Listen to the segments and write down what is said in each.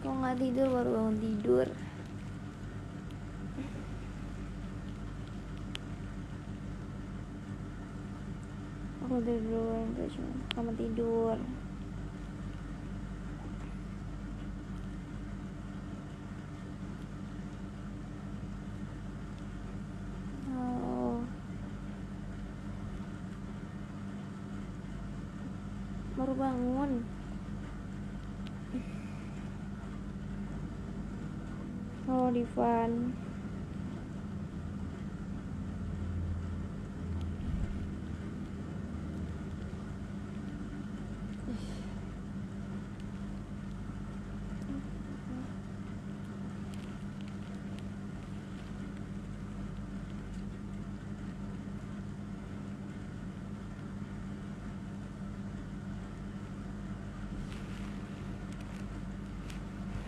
Kalau nggak tidur baru bangun tidur. Aku tidur duluan, terus kamu tidur. Oh, baru bangun. Oh, Divan.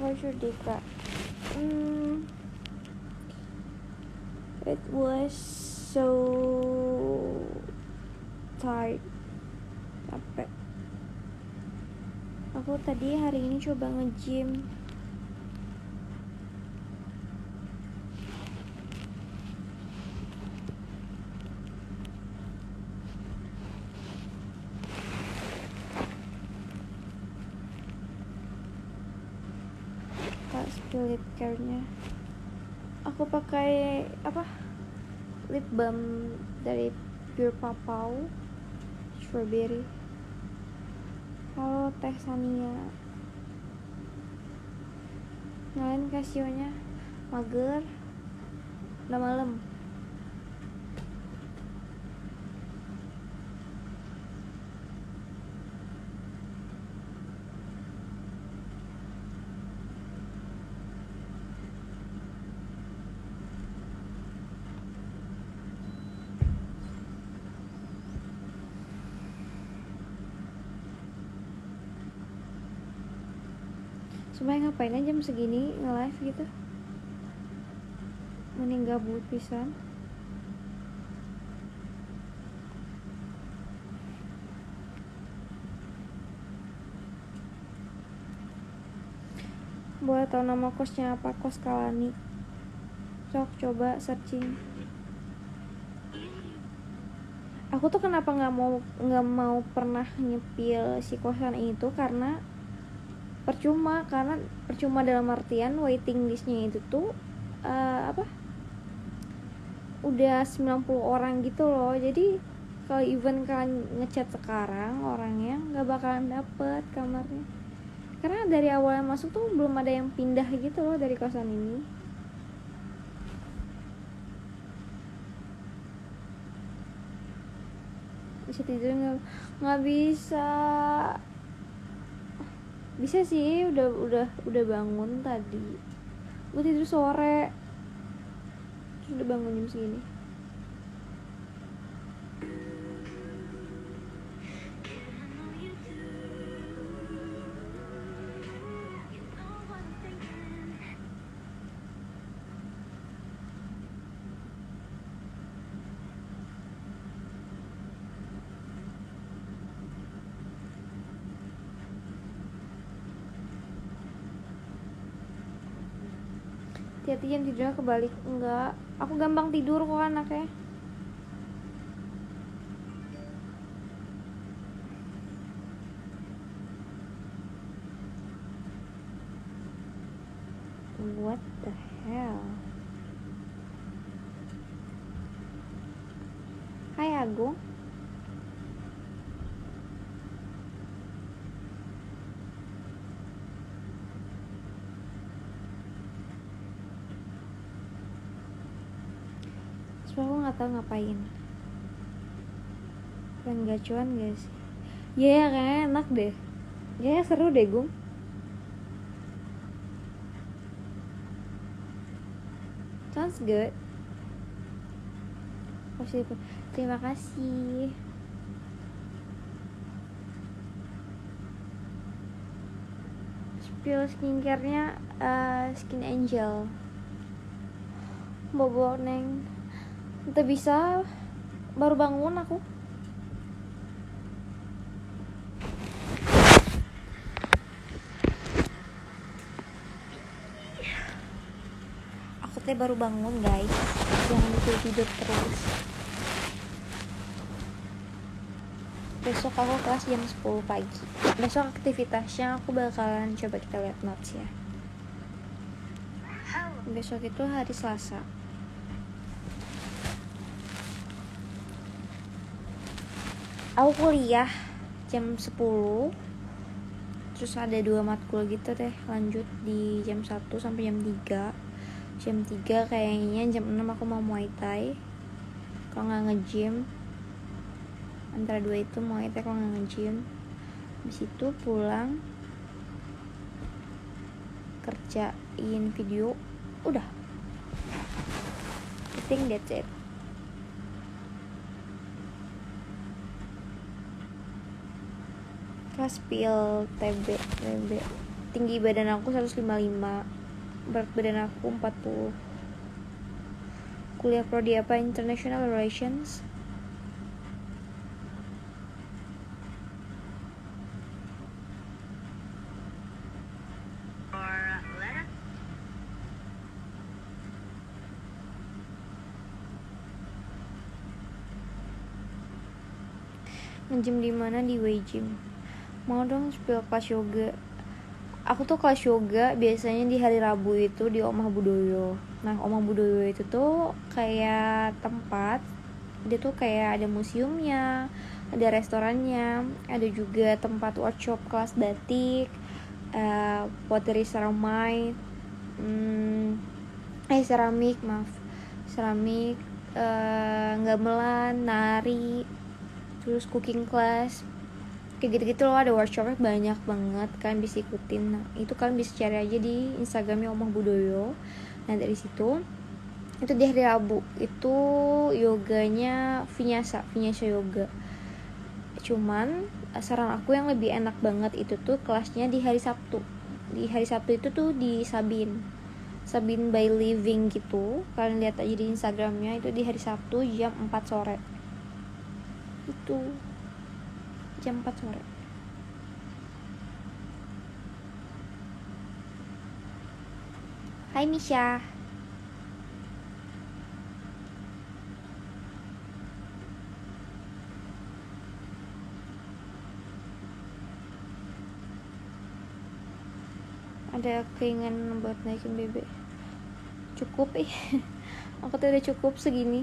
How's your day, Kak? It was so tired, capek. Aku tadi hari ini coba nge-gym. Lip care-nya aku pakai apa, lip balm dari Pure Papau strawberry. Halo Teh Sania, nyalain Casio-nya, mager, udah malam. Sebenernya ngapain aja jam segini nge-live gitu, mending gabut pisan. Boleh tahu nama kosnya apa? Kos Kalani. Sok coba searching. Aku tuh kenapa nggak mau pernah nyepil si kosan itu karena percuma dalam artian waiting listnya itu tuh udah 90 orang gitu loh. Jadi kalau even kalian ngechat sekarang orangnya nggak bakalan dapet kamarnya, karena dari awal masuk tuh belum ada yang pindah gitu loh dari kosan ini. Bisa tidur nggak bisa. Bisa sih, udah bangun tadi. Gue tidur sore, terus udah bangun jam segini. Hati-hati jam tidurnya kebalik. Enggak, aku gampang tidur kok anaknya. What the hell? Hai Agung. Aku nggak tahu ngapain. Pengen gacuan gak sih? Ya kan enak deh. Ya seru deh Gung. Sounds good. Terima kasih. Spill skincare-nya Skin Angel. Bobo neng. Nggak bisa, baru bangun aku. teh baru bangun guys, jangan tidur terus. Besok aku kelas jam 10 pagi. Besok aktivitasnya aku bakalan coba kita lihat notes ya. Besok itu hari Selasa. Aku kuliah jam 10. Terus ada 2 matkul gitu deh, lanjut di jam 1 sampai jam 3. Jam 3 kayaknya jam 6 aku mau Muay Thai. Kalau gak nge-gym, antara 2 itu Muay Thai kalau gak nge-gym. Habis itu pulang, kerjain video, udah. I think that's it. Kelas pil TB. Tinggi badan aku 155, berat badan aku 40. Kuliah prodi apa? International Relations. Nge-gym di mana? Di Wei-Gym. Mau dong spill kelas yoga. Aku tuh kelas yoga biasanya di hari Rabu itu di Omah Budoyo. Nah, Omah Budoyo itu tuh kayak tempat, dia tuh kayak ada museumnya, ada restorannya, ada juga tempat workshop kelas batik, pottery ceramik, seramik, gamelan, nari, terus cooking class, kayak gitu-gitu loh. Ada workshopnya banyak banget, kan bisa ikutin. Nah, itu kan bisa cari aja di Instagramnya Omah Budoyo. Nah, dari situ itu di hari Rabu itu yoganya Vinyasa yoga. Cuman saran aku yang lebih enak banget itu tuh kelasnya di hari Sabtu. Di hari Sabtu itu tuh di Sabin by Living gitu. Kalian lihat aja di Instagramnya, itu di hari Sabtu jam 4 sore. Itu jam 4 sore. Hai Misha. Ada keinginan buat naikin BB? Cukup aku tuh udah cukup segini.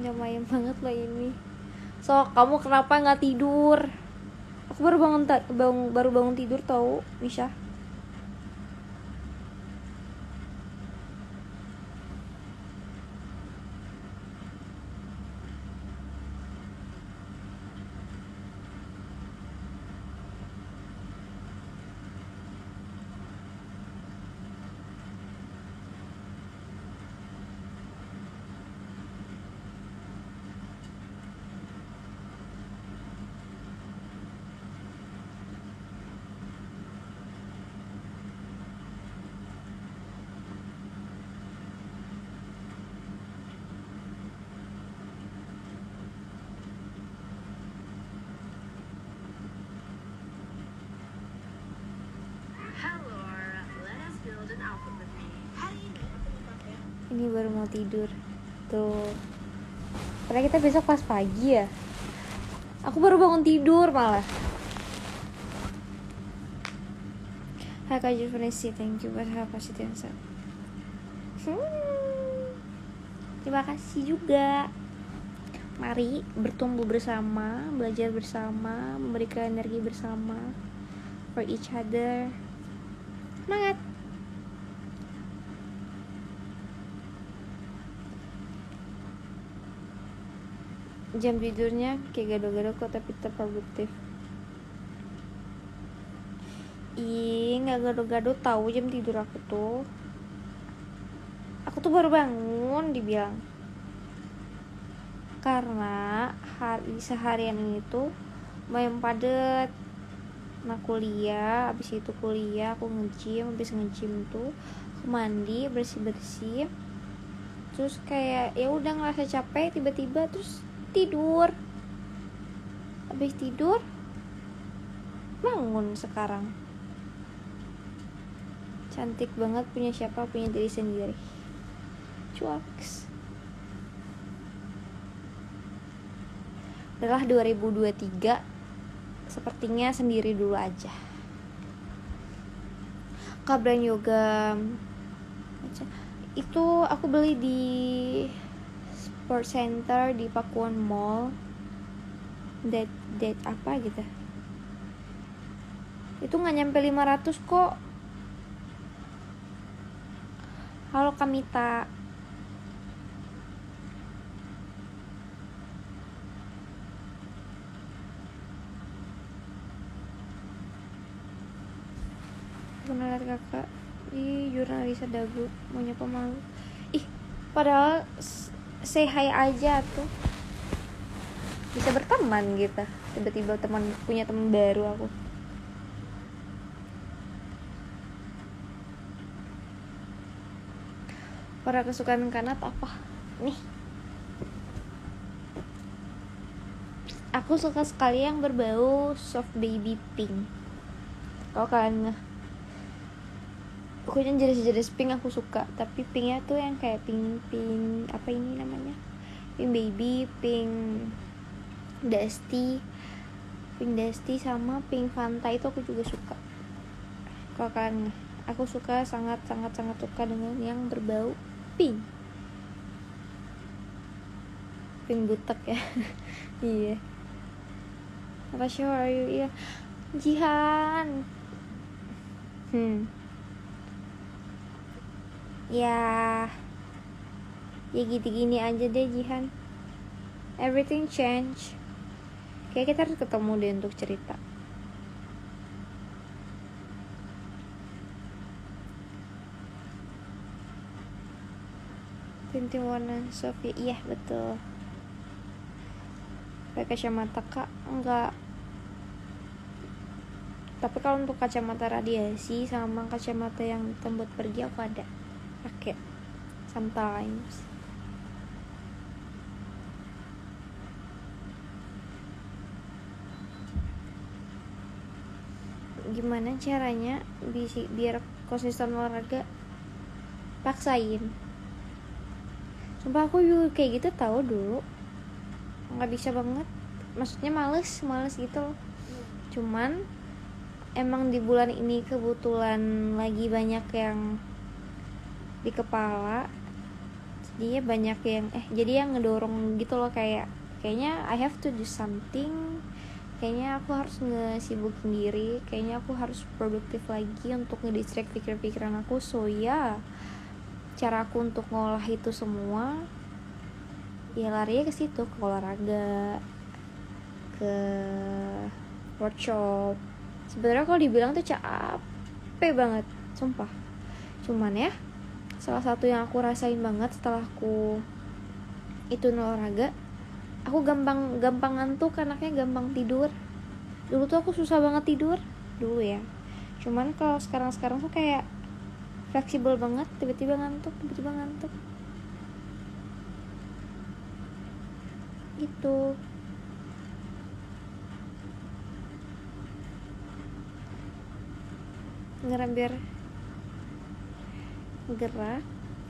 Nyamain banget lah ini. So, kamu kenapa nggak tidur? Aku baru bangun tidur tahu, Misha. Ini baru mau tidur tuh, karena kita besok pas pagi ya. Aku baru bangun tidur malah. Hai Kak Juvenesi, thank you buat kapasitas yang set. Terima kasih juga. Mari bertumbuh bersama, belajar bersama, memberikan energi bersama for each other. Semangat. Jam tidurnya kayak gado-gado kok, tapi tetap produktif. Ih, nggak gado-gado tahu jam tidur aku tuh. Aku tuh baru bangun dibilang. Karena seharian ini tuh main padet. Nah kuliah, abis itu kuliah aku nge-gym, abis nge-gym tuh aku mandi, bersih-bersih. Terus kayak ya udah ngerasa capek, tiba-tiba terus tidur. Abis tidur bangun sekarang. Cantik banget, punya siapa? Punya diri sendiri. Cuaks. Adalah 2023, sepertinya sendiri dulu aja. Kabran yoga itu aku beli di Sport Center di Pakuan Mall. Date apa gitu. Itu nggak nyampe 500 kok. Halo Kamita. Pernah lihat kakak di jurnalis dagu maunya pemalu. Ih, padahal say hi aja tuh bisa berteman gitu. Tiba-tiba punya teman baru aku. Para kesukaan kanat apa? Nih. Aku suka sekali yang berbau soft baby pink. Kalau kalian pokoknya jenis-jenis pink aku suka, tapi pinknya tuh yang kayak pink apa ini namanya, pink baby, pink dusty sama pink Fanta itu aku juga suka. Kalau kalian, aku suka sangat suka dengan yang berbau pink butek ya. Iya. Apa sih, how are you? Iya, Jihan. Ya gini aja deh Jihan. Everything change. Kayak kita harus ketemu deh untuk cerita. Tintin warna Sophia. Iya betul. Pakai kacamata kak? Enggak. Tapi kalau untuk kacamata radiasi sama kacamata yang buat pergi aku ada pakai sometimes. Gimana caranya biar konsisten olahraga? Paksain. Sumpah aku juga kayak gitu tahu dulu. Nggak bisa banget. Maksudnya males gitu loh. Cuman emang di bulan ini kebetulan lagi banyak yang di kepala, jadinya banyak yang jadi yang ngedorong gitu loh, kayaknya I have to do something, kayaknya aku harus ngesibukin diri, kayaknya aku harus produktif lagi untuk ngedistract pikiran aku. So ya cara aku untuk ngolah itu semua ya larinya ke situ, ke olahraga, ke workshop. Sebenarnya kalau dibilang tuh capek banget, sumpah. Cuman ya salah satu yang aku rasain banget setelah aku itu olahraga, aku gampang ngantuk, anaknya gampang tidur. Dulu tuh aku susah banget tidur dulu ya. Cuman kalau sekarang tuh kayak fleksibel banget, tiba-tiba ngantuk gitu. Ngerem biar gerak,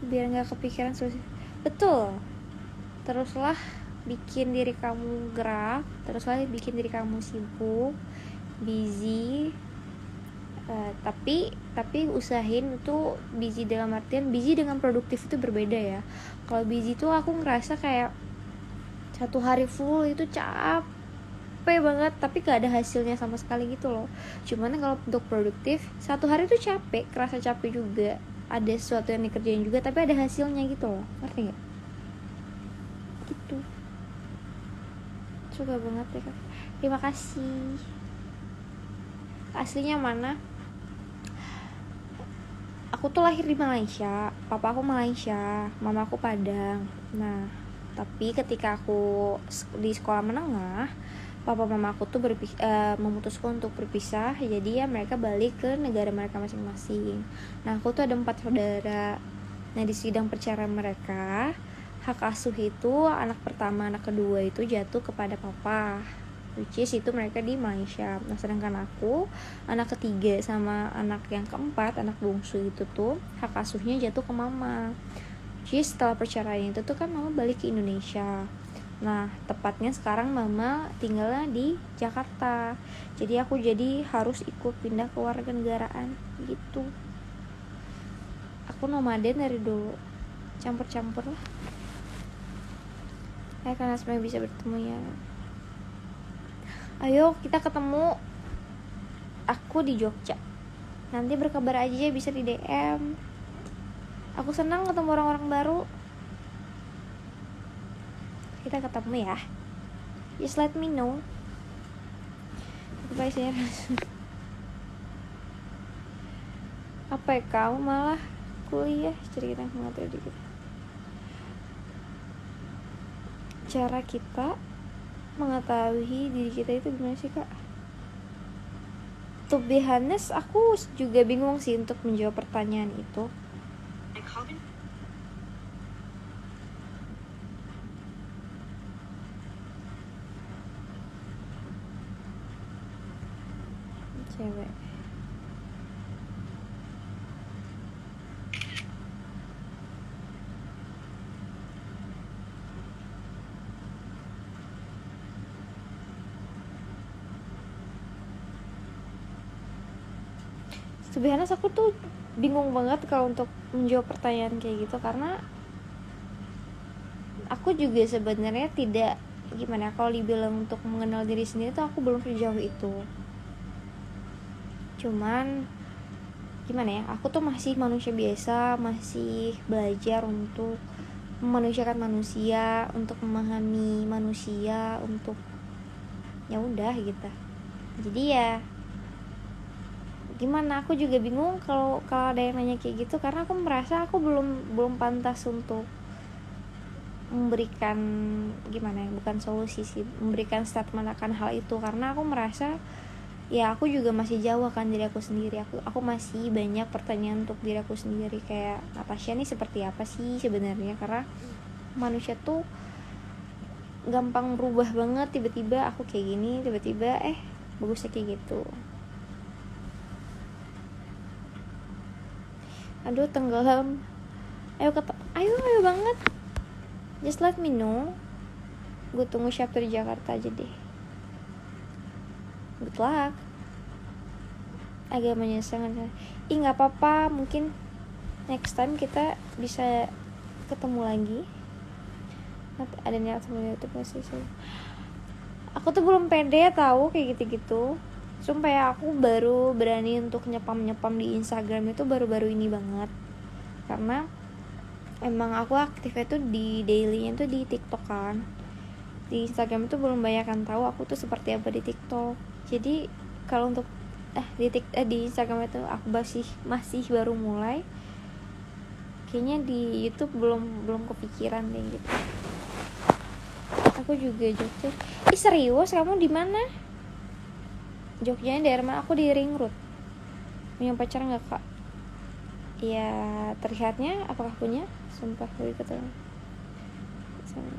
biar nggak kepikiran solusi. Betul. Teruslah bikin diri kamu gerak, teruslah bikin diri kamu sibuk, busy. Tapi usahain itu busy dalam artian busy dengan produktif itu berbeda ya. Kalau busy tuh aku ngerasa kayak satu hari full itu capek banget, tapi gak ada hasilnya sama sekali gitu loh. Cuman kalau untuk produktif satu hari tuh capek, kerasa capek juga, ada sesuatu yang dikerjain juga tapi ada hasilnya gitu loh, ngerti gak? Gitu. Suka banget ya kak. Terima kasih. Aslinya mana? aku tuh lahir di Malaysia, papa aku Malaysia, mama aku Padang. Nah, tapi ketika aku di sekolah menengah, papa mama aku tuh memutuskan untuk berpisah. Jadi ya mereka balik ke negara mereka masing-masing. Nah, aku tuh ada 4 saudara. Nah, di sidang perceraian mereka, hak asuh itu anak pertama, anak kedua itu jatuh kepada papa, which is itu mereka di Malaysia. Nah, sedangkan aku anak ketiga sama anak yang keempat, anak bungsu itu tuh hak asuhnya jatuh ke mama. Which is setelah perceraian itu tuh kan mama balik ke Indonesia. Nah, tepatnya sekarang mama tinggalnya di Jakarta. Jadi aku jadi harus ikut pindah ke warganegaraan gitu. Aku nomaden dari dulu, campur-campur lah. Karena sebenarnya bisa bertemu ya. Ayo kita ketemu. Aku di Jogja. Nanti berkabar aja, bisa di DM. Aku senang ketemu orang-orang baru. Kita ketemu ya. Just let me know. Bye share. Apa ya, kamu malah kuliah cerita mengatur dikit. Cara kita mengetahui diri kita itu gimana sih, Kak? To be honest, aku juga bingung sih untuk menjawab pertanyaan itu. Cewek. Sebenarnya aku tuh bingung banget kalau untuk menjawab pertanyaan kayak gitu, karena aku juga sebenarnya tidak gimana, kalau dibilang untuk mengenal diri sendiri tuh aku belum sejauh itu. Cuman gimana ya, aku tuh masih manusia biasa, masih belajar untuk memanusiakan manusia, untuk memahami manusia, untuk ya udah gitu. Jadi ya gimana, aku juga bingung kalau ada yang nanya kayak gitu, karena aku merasa aku belum pantas untuk memberikan gimana ya, bukan solusi sih, memberikan statement akan hal itu, karena aku merasa ya aku juga masih jauh akan diri aku sendiri. Aku masih banyak pertanyaan untuk diri aku sendiri, kayak Natasha nih seperti apa sih sebenarnya, karena manusia tuh gampang berubah banget, tiba-tiba aku kayak gini, tiba-tiba bagusnya kayak gitu. Aduh, tenggelam. Ayo banget. Just let me know. Gue tunggu chapter di Jakarta aja deh. Good luck. Agak menyesalkan. Nggak apa-apa, mungkin next time kita bisa ketemu lagi. Ada niat sama YouTube sih. Aku tuh belum pede tahu kayak gitu-gitu. Sumpah ya, aku baru berani untuk nyepam di Instagram itu baru-baru ini banget. Karena emang aku aktifnya tuh di dailynya tuh di TikTok kan. Di Instagram itu belum banyak kan tahu aku tuh seperti apa di TikTok. Jadi kalau untuk di Instagram itu aku masih baru mulai. Kayaknya di YouTube belum kepikiran deh gitu. Aku juga Jogja. Serius, kamu di mana? Jogjanya daerah mana? Aku di Ring Road. Punya pacar nggak, Kak? Ya terlihatnya, apakah punya? Sumpah gue ketemu.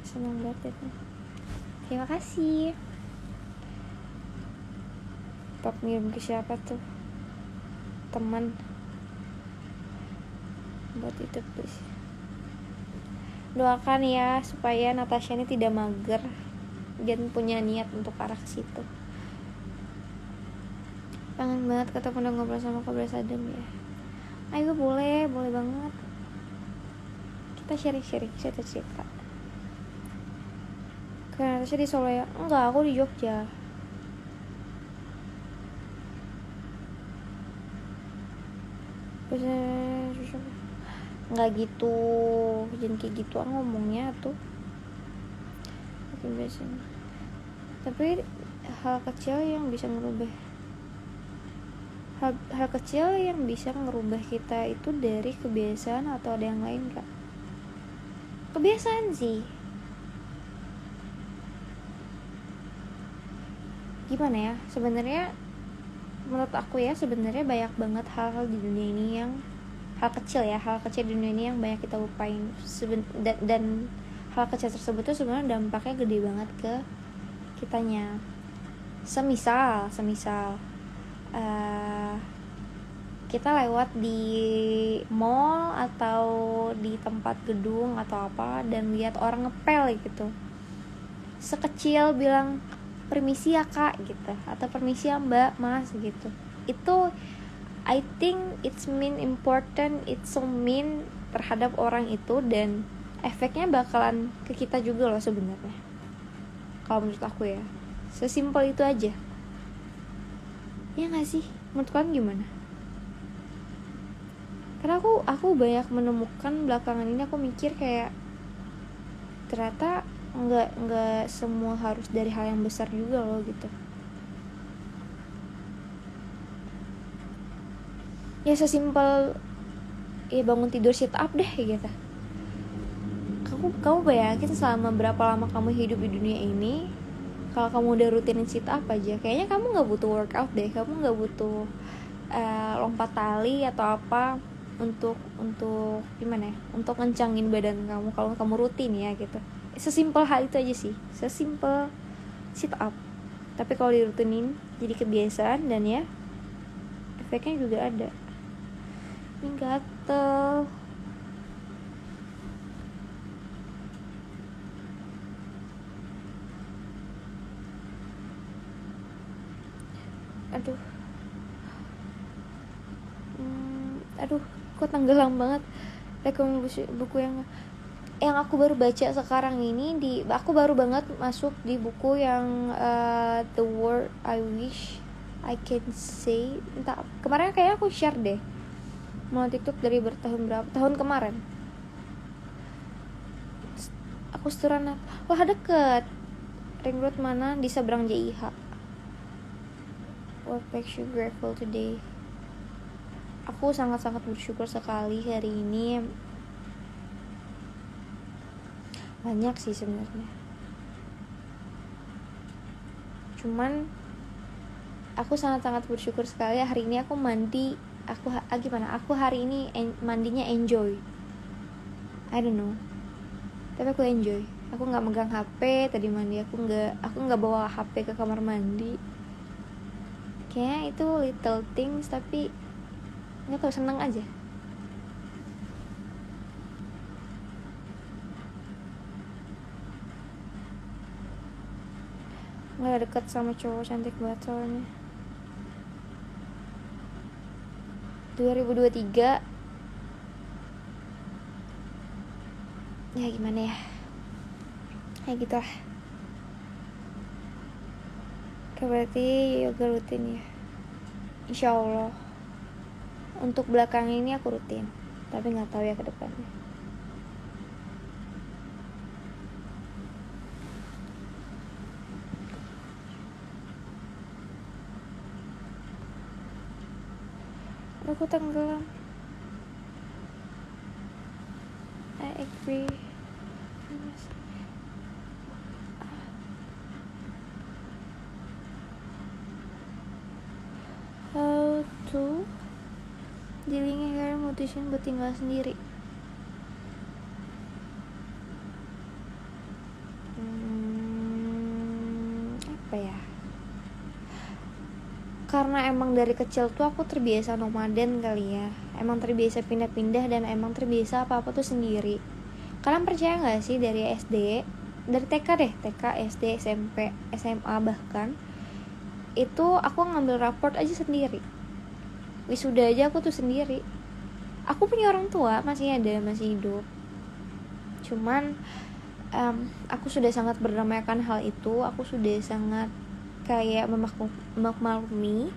Senang banget ya. Terima kasih. Pap ngirim ke siapa tuh? Teman. Buat itu please. Doakan ya supaya Natasha ini tidak mager dan punya niat untuk arah ke situ. Kangen banget ketemu dan ngobrol sama Kobra Sadem ya. Ayo boleh banget. Kita sharing cerita. Karena Natasha di Solo ya? Enggak, aku di Jogja. Enggak gitu, jangan kayak gituan ngomongnya tuh. Tapi hal kecil yang bisa merubah hal kecil yang bisa ngerubah kita itu dari kebiasaan atau ada yang lain kak? Kebiasaan sih. Gimana ya, sebenarnya menurut aku ya, sebenarnya banyak banget hal-hal di dunia ini yang hal kecil di dunia ini yang banyak kita lupain, dan hal kecil tersebut tuh sebenarnya dampaknya gede banget ke kitanya. Semisal kita lewat di mall atau di tempat gedung atau apa dan lihat orang ngepel gitu, sekecil bilang permisi ya kak gitu, atau permisi ya mbak, mas gitu, itu I think it's important, it's so mean terhadap orang itu, dan efeknya bakalan ke kita juga loh sebenarnya. Kalau menurut aku ya, sesimpel itu aja. Ya nggak sih? Menurut kalian gimana? Karena aku banyak menemukan belakangan ini, aku mikir kayak ternyata nggak semua harus dari hal yang besar juga loh gitu. Ya sesimpel ya bangun tidur sit up deh gitu. Kamu bayangin selama berapa lama kamu hidup di dunia ini, kalau kamu udah rutinin sit up aja, kayaknya kamu nggak butuh workout deh, kamu nggak butuh lompat tali atau apa untuk gimana ya, untuk ngencangin badan kamu kalau kamu rutin ya gitu. Sesimpel hal itu aja sih, sesimpel sit up, tapi kalau dirutinin jadi kebiasaan, dan ya efeknya juga ada. Ini gatel. Aduh kok tenggelam banget. Rekomendasi buku yang aku baru baca sekarang ini, aku baru banget masuk di buku yang The Word I Wish I Can Say. Entah, kemarin kayaknya aku share deh melalui TikTok dari tahun kemarin. Aku setoran, wah deket Ring Road mana, di seberang JIH. What makes you grateful today? Aku sangat-sangat bersyukur sekali hari ini. Banyak sih sebenarnya, cuman aku sangat-sangat bersyukur sekali hari ini aku mandi. Aku hari ini mandinya enjoy. I don't know, tapi aku enjoy. Aku nggak megang HP tadi mandi. Aku nggak bawa HP ke kamar mandi. Kayaknya itu little things, tapi nggak tahu, seneng aja. Nggak deket sama cowok cantik banget soalnya. 2023 ya gimana ya, kayak gitu lah. Berarti yoga rutin ya, insya Allah. Untuk belakangan ini aku rutin, tapi nggak tahu ya ke depannya. Aku tenggelam. I agree. How to dealing akhirnya mutusin buat tinggal sendiri. Apa ya, karena emang dari kecil tuh aku terbiasa nomaden kali ya, emang terbiasa pindah-pindah, dan emang terbiasa apa-apa tuh sendiri. Kalian percaya gak sih, dari SD, dari TK deh, TK, SD, SMP, SMA bahkan, itu aku ngambil raport aja sendiri. Wisuda aja aku tuh sendiri. Aku punya orang tua, masih hidup. Cuman aku sudah sangat berdamaikan hal itu. Aku sudah sangat kayak memaklumi.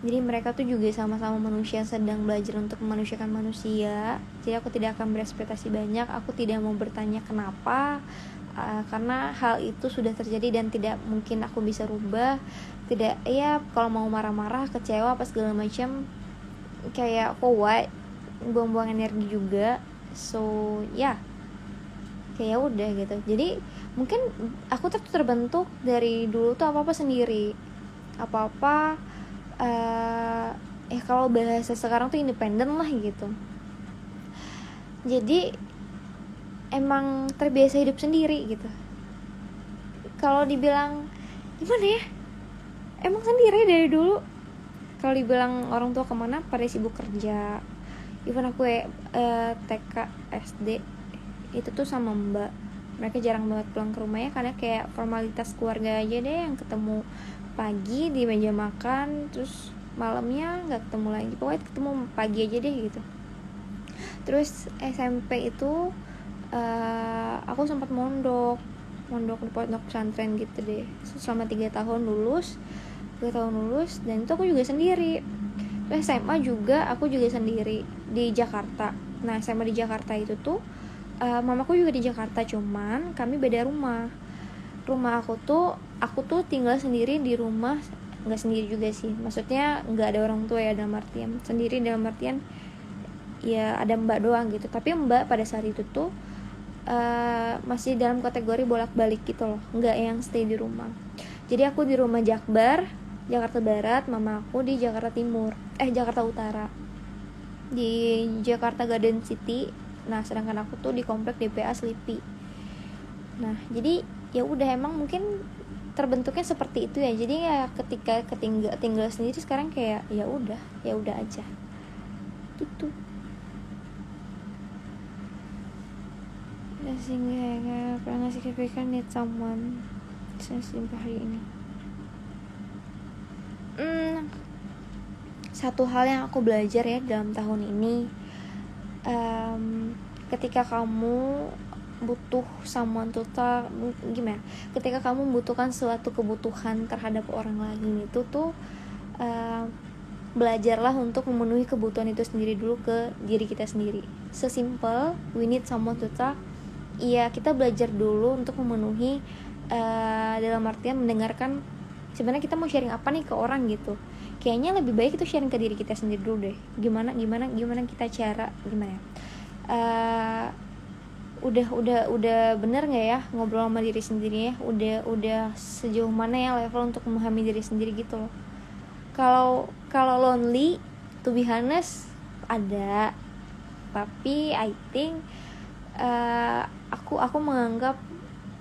Jadi mereka tuh juga sama-sama manusia yang sedang belajar untuk memanusiakan manusia. Jadi aku tidak akan berekspektasi banyak. Aku tidak mau bertanya kenapa. karena hal itu sudah terjadi dan tidak mungkin aku bisa rubah. Tidak, ya kalau mau marah-marah, kecewa apa segala macam, kayak for what, buang-buang energi juga. So ya, kayak udah gitu. Jadi mungkin aku tuh terbentuk dari dulu tuh apa-apa sendiri, apa-apa kalau bahasa sekarang tuh independen lah gitu. Jadi emang terbiasa hidup sendiri gitu. Kalau dibilang gimana ya, emang sendiri dari dulu. Kalau dibilang orang tua kemana, pada sibuk kerja. Even aku TK SD itu tuh sama mbak, mereka jarang banget pulang ke rumahnya karena kayak formalitas keluarga aja deh, yang ketemu pagi di meja makan, terus malamnya nggak ketemu lagi, pokoknya ketemu pagi aja deh gitu. Terus SMP itu aku sempat mondok di pondok pesantren gitu deh selama 3 tahun lulus, dan itu aku juga sendiri. Terus SMA juga aku juga sendiri di Jakarta. Nah SMA di Jakarta itu tuh mamaku juga di Jakarta, cuman kami beda rumah. Aku tuh tinggal sendiri di rumah, nggak sendiri juga sih, maksudnya nggak ada orang tua ya, dalam artian sendiri dalam artian ya ada mbak doang gitu. Tapi mbak pada saat itu tuh masih dalam kategori bolak-balik gitu loh, nggak yang stay di rumah. Jadi aku di rumah Jakbar, Jakarta Barat, mama aku di Jakarta Jakarta Utara, di Jakarta Garden City. Nah sedangkan aku tuh di komplek DPA Slipi. Nah jadi ya udah, emang mungkin terbentuknya seperti itu ya. Jadi ya ketika tinggal sendiri sekarang kayak ya udah aja gitu. Sehingga pernah ngasih kebaikan need someone sesimpel hari ini. Satu hal yang aku belajar ya dalam tahun ini, ketika kamu butuh someone to talk, ketika kamu membutuhkan suatu kebutuhan terhadap orang lain itu tuh belajarlah untuk memenuhi kebutuhan itu sendiri dulu ke diri kita sendiri. Sesimpel we need someone to talk, iya kita belajar dulu untuk memenuhi, dalam artian mendengarkan sebenarnya kita mau sharing apa nih ke orang gitu. Kayaknya lebih baik itu sharing ke diri kita sendiri dulu deh. Gimana kita cara udah bener nggak ya ngobrol sama diri sendiri ya, udah sejauh mana ya level untuk memahami diri sendiri gitu loh. Kalau lonely, to be honest ada, tapi I think aku menganggap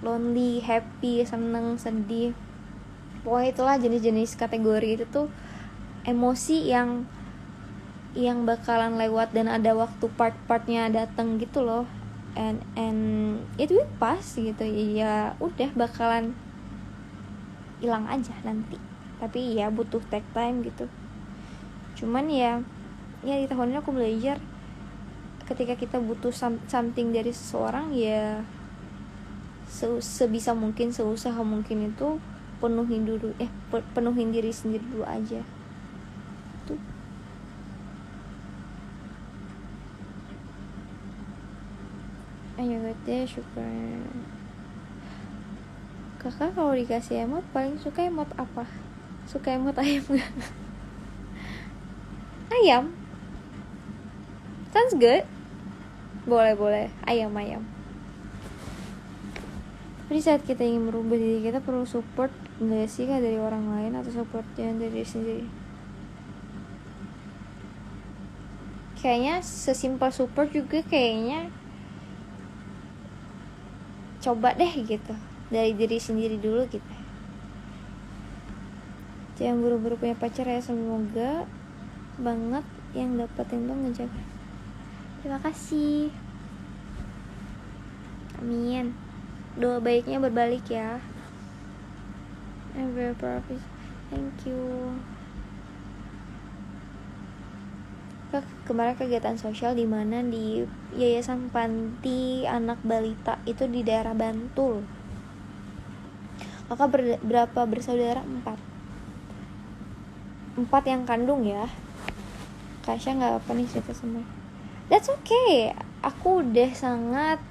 lonely, happy, seneng, sedih, pokoknya itulah jenis-jenis kategori itu tuh emosi yang bakalan lewat dan ada waktu part-partnya datang gitu loh, and it will pass gitu ya, udah bakalan hilang aja nanti, tapi ya butuh take time gitu. Cuman ya di tahun ini aku belajar ketika kita butuh something dari seseorang ya sebisa mungkin, seusaha mungkin itu penuhin diri sendiri dulu aja tuh. Ayo deh, syukur. Kakak kalau dikasih emot paling suka emot apa? Suka emot ayam gak? Ayam? Sounds good. Boleh. Ayam. Tapi saat kita ingin merubah diri kita perlu support nggak sih kak dari orang lain atau supportnya dari diri sendiri? Kayaknya sesimpel support juga kayaknya coba deh gitu dari diri sendiri dulu gitu. Jangan buru-buru punya pacar ya, semoga banget yang dapetin tuh ngejaga. Terima kasih, amin. Doa baiknya berbalik ya. I'm very proud of you. Thank you. Kemarin kegiatan sosial di mana? Di Yayasan Panti Anak Balita itu di daerah Bantul. Kakak berapa bersaudara? 4 yang kandung ya. Kasya nggak apa nih cerita sama. That's okay. Aku udah sangat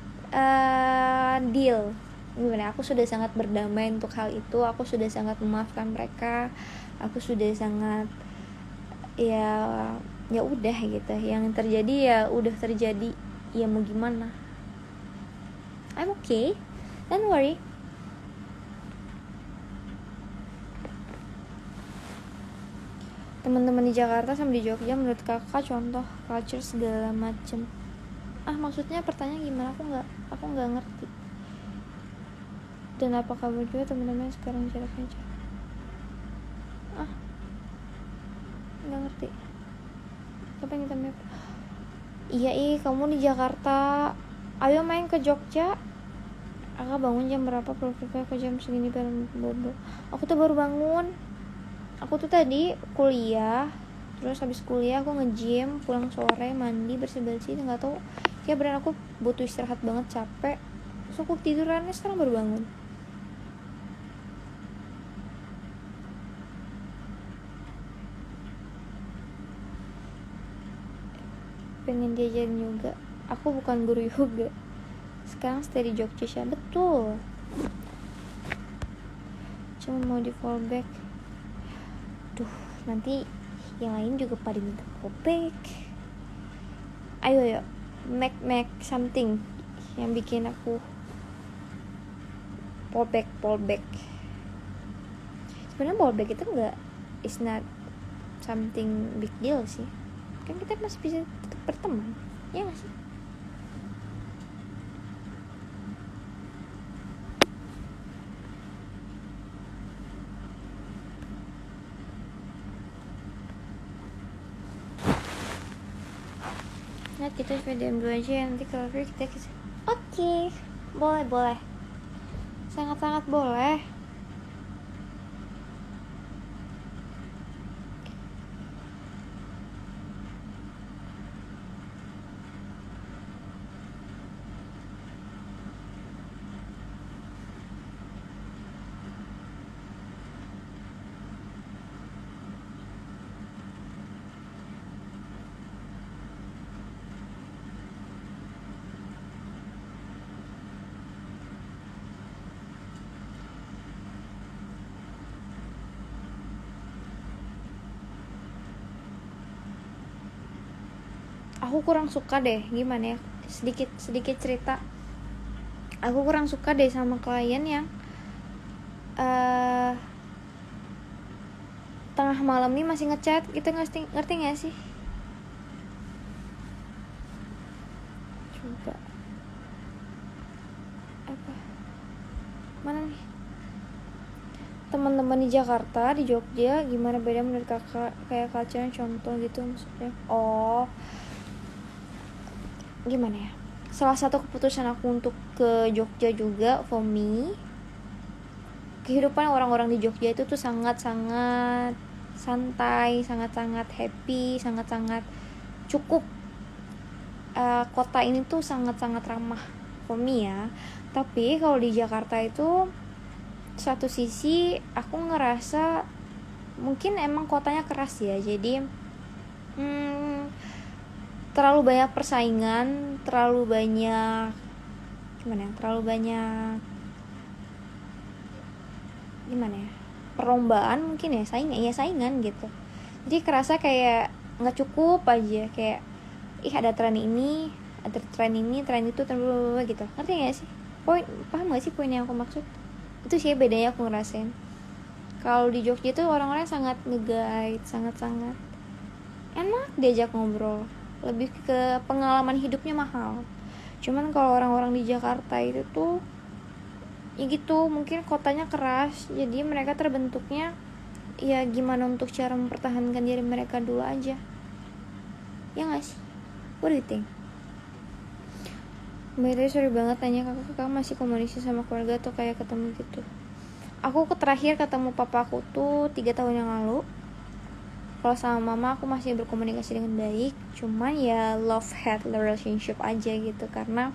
deal gimana, aku sudah sangat berdamai untuk hal itu, aku sudah sangat memaafkan mereka, aku sudah sangat ya udah gitu, yang terjadi ya udah terjadi, ya mau gimana, I'm okay, don't worry. Teman-teman di Jakarta sama di Jogja menurut kakak contoh culture segala macem. Maksudnya pertanyaan gimana, aku nggak ngerti. Dan apa kabar juga teman-teman sekarang jaraknya jauh? Nggak ngerti. Apa yang kita map? Iya kamu di Jakarta, ayo main ke Jogja. Kakak bangun jam berapa? Profilnya ke jam segini bareng bobo. Aku tuh baru bangun. Aku tuh tadi kuliah, terus habis kuliah aku nge-gym, pulang sore mandi bersih-bersih, nggak tahu kayak beneran aku butuh istirahat banget, capek, terus aku tidurannya sekarang baru bangun. Pengen diajarin yoga, aku bukan guru yoga, sekarang stay di Jogja sih, betul, cuma mau di fallback. Nanti yang lain juga pada minta fallback. Ayo make something yang bikin aku fallback. Sebenarnya fallback itu enggak, it's not something big deal sih, kan kita masih bisa tetap berteman, ya nggak sih? Nah kita VDM dulu aja ya, nanti kalau kita Oke, boleh sangat boleh. Aku kurang suka deh, gimana ya, sedikit cerita. Aku kurang suka deh sama klien yang tengah malam nih masih ngechat gitu, ngerti gak sih? Coba apa, mana nih teman-teman di Jakarta, di Jogja, gimana beda menurut kakak, kayak culture contoh gitu maksudnya. Gimana ya, salah satu keputusan aku untuk ke Jogja juga, for me, kehidupan orang-orang di Jogja itu tuh sangat-sangat santai, sangat-sangat happy, sangat-sangat cukup. Kota ini tuh sangat-sangat ramah for me ya. Tapi kalau di Jakarta itu satu sisi aku ngerasa mungkin emang kotanya keras ya, jadi terlalu banyak persaingan, terlalu banyak perlombaan mungkin ya, saingan gitu. Jadi kerasa kayak nggak cukup aja, kayak ada tren ini, tren itu gitu. Ngerti nggak sih? Paham nggak sih poin yang aku maksud? Itu sih bedanya aku ngerasain. Kalau di Jogja tuh orang-orang sangat nge-guide, sangat-sangat enak diajak ngobrol, lebih ke pengalaman hidupnya mahal. Cuman kalau orang-orang di Jakarta itu tuh ya gitu, mungkin kotanya keras, jadi mereka terbentuknya ya gimana untuk cara mempertahankan diri mereka dulu aja, ya nggak sih? What do you think? By the way, sorry banget tanya kakak masih komunikasi sama keluarga atau kayak ketemu gitu. Aku terakhir ketemu papa aku tuh 3 tahun yang lalu. Kalau sama mama aku masih berkomunikasi dengan baik, cuman ya love-hate relationship aja gitu, karena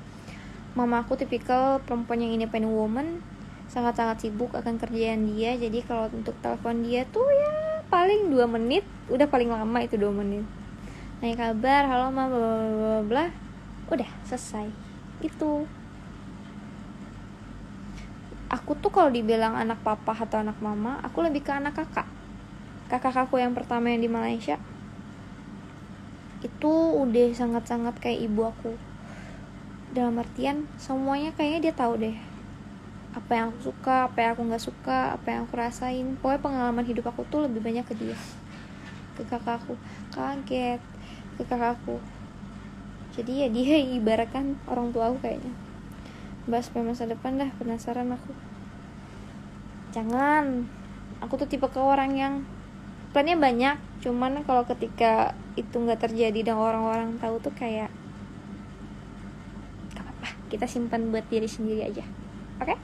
mama aku tipikal perempuan yang independent woman, sangat-sangat sibuk akan kerjaan dia. Jadi kalau untuk telepon dia tuh ya paling 2 menit, udah paling lama itu 2 menit. Nanya kabar, halo mama, bla bla bla, udah selesai gitu. aku tuh kalau dibilang anak papa atau anak mama, aku lebih ke anak kakak aku yang pertama yang di Malaysia itu udah sangat-sangat kayak ibu aku, dalam artian semuanya kayaknya dia tahu deh apa yang aku suka, apa yang aku nggak suka, apa yang aku rasain. Pokoknya pengalaman hidup aku tuh lebih banyak ke dia, ke kakak aku. Kaget ke kakak aku. Jadi ya dia ibaratkan orang tua aku kayaknya. Bahas masa depan dah, penasaran aku. Jangan, aku tuh tipe ke orang yang plannya banyak, cuman kalau ketika itu nggak terjadi dan orang-orang tahu tuh kayak gak apa-apa, kita simpan buat diri sendiri aja. Oke?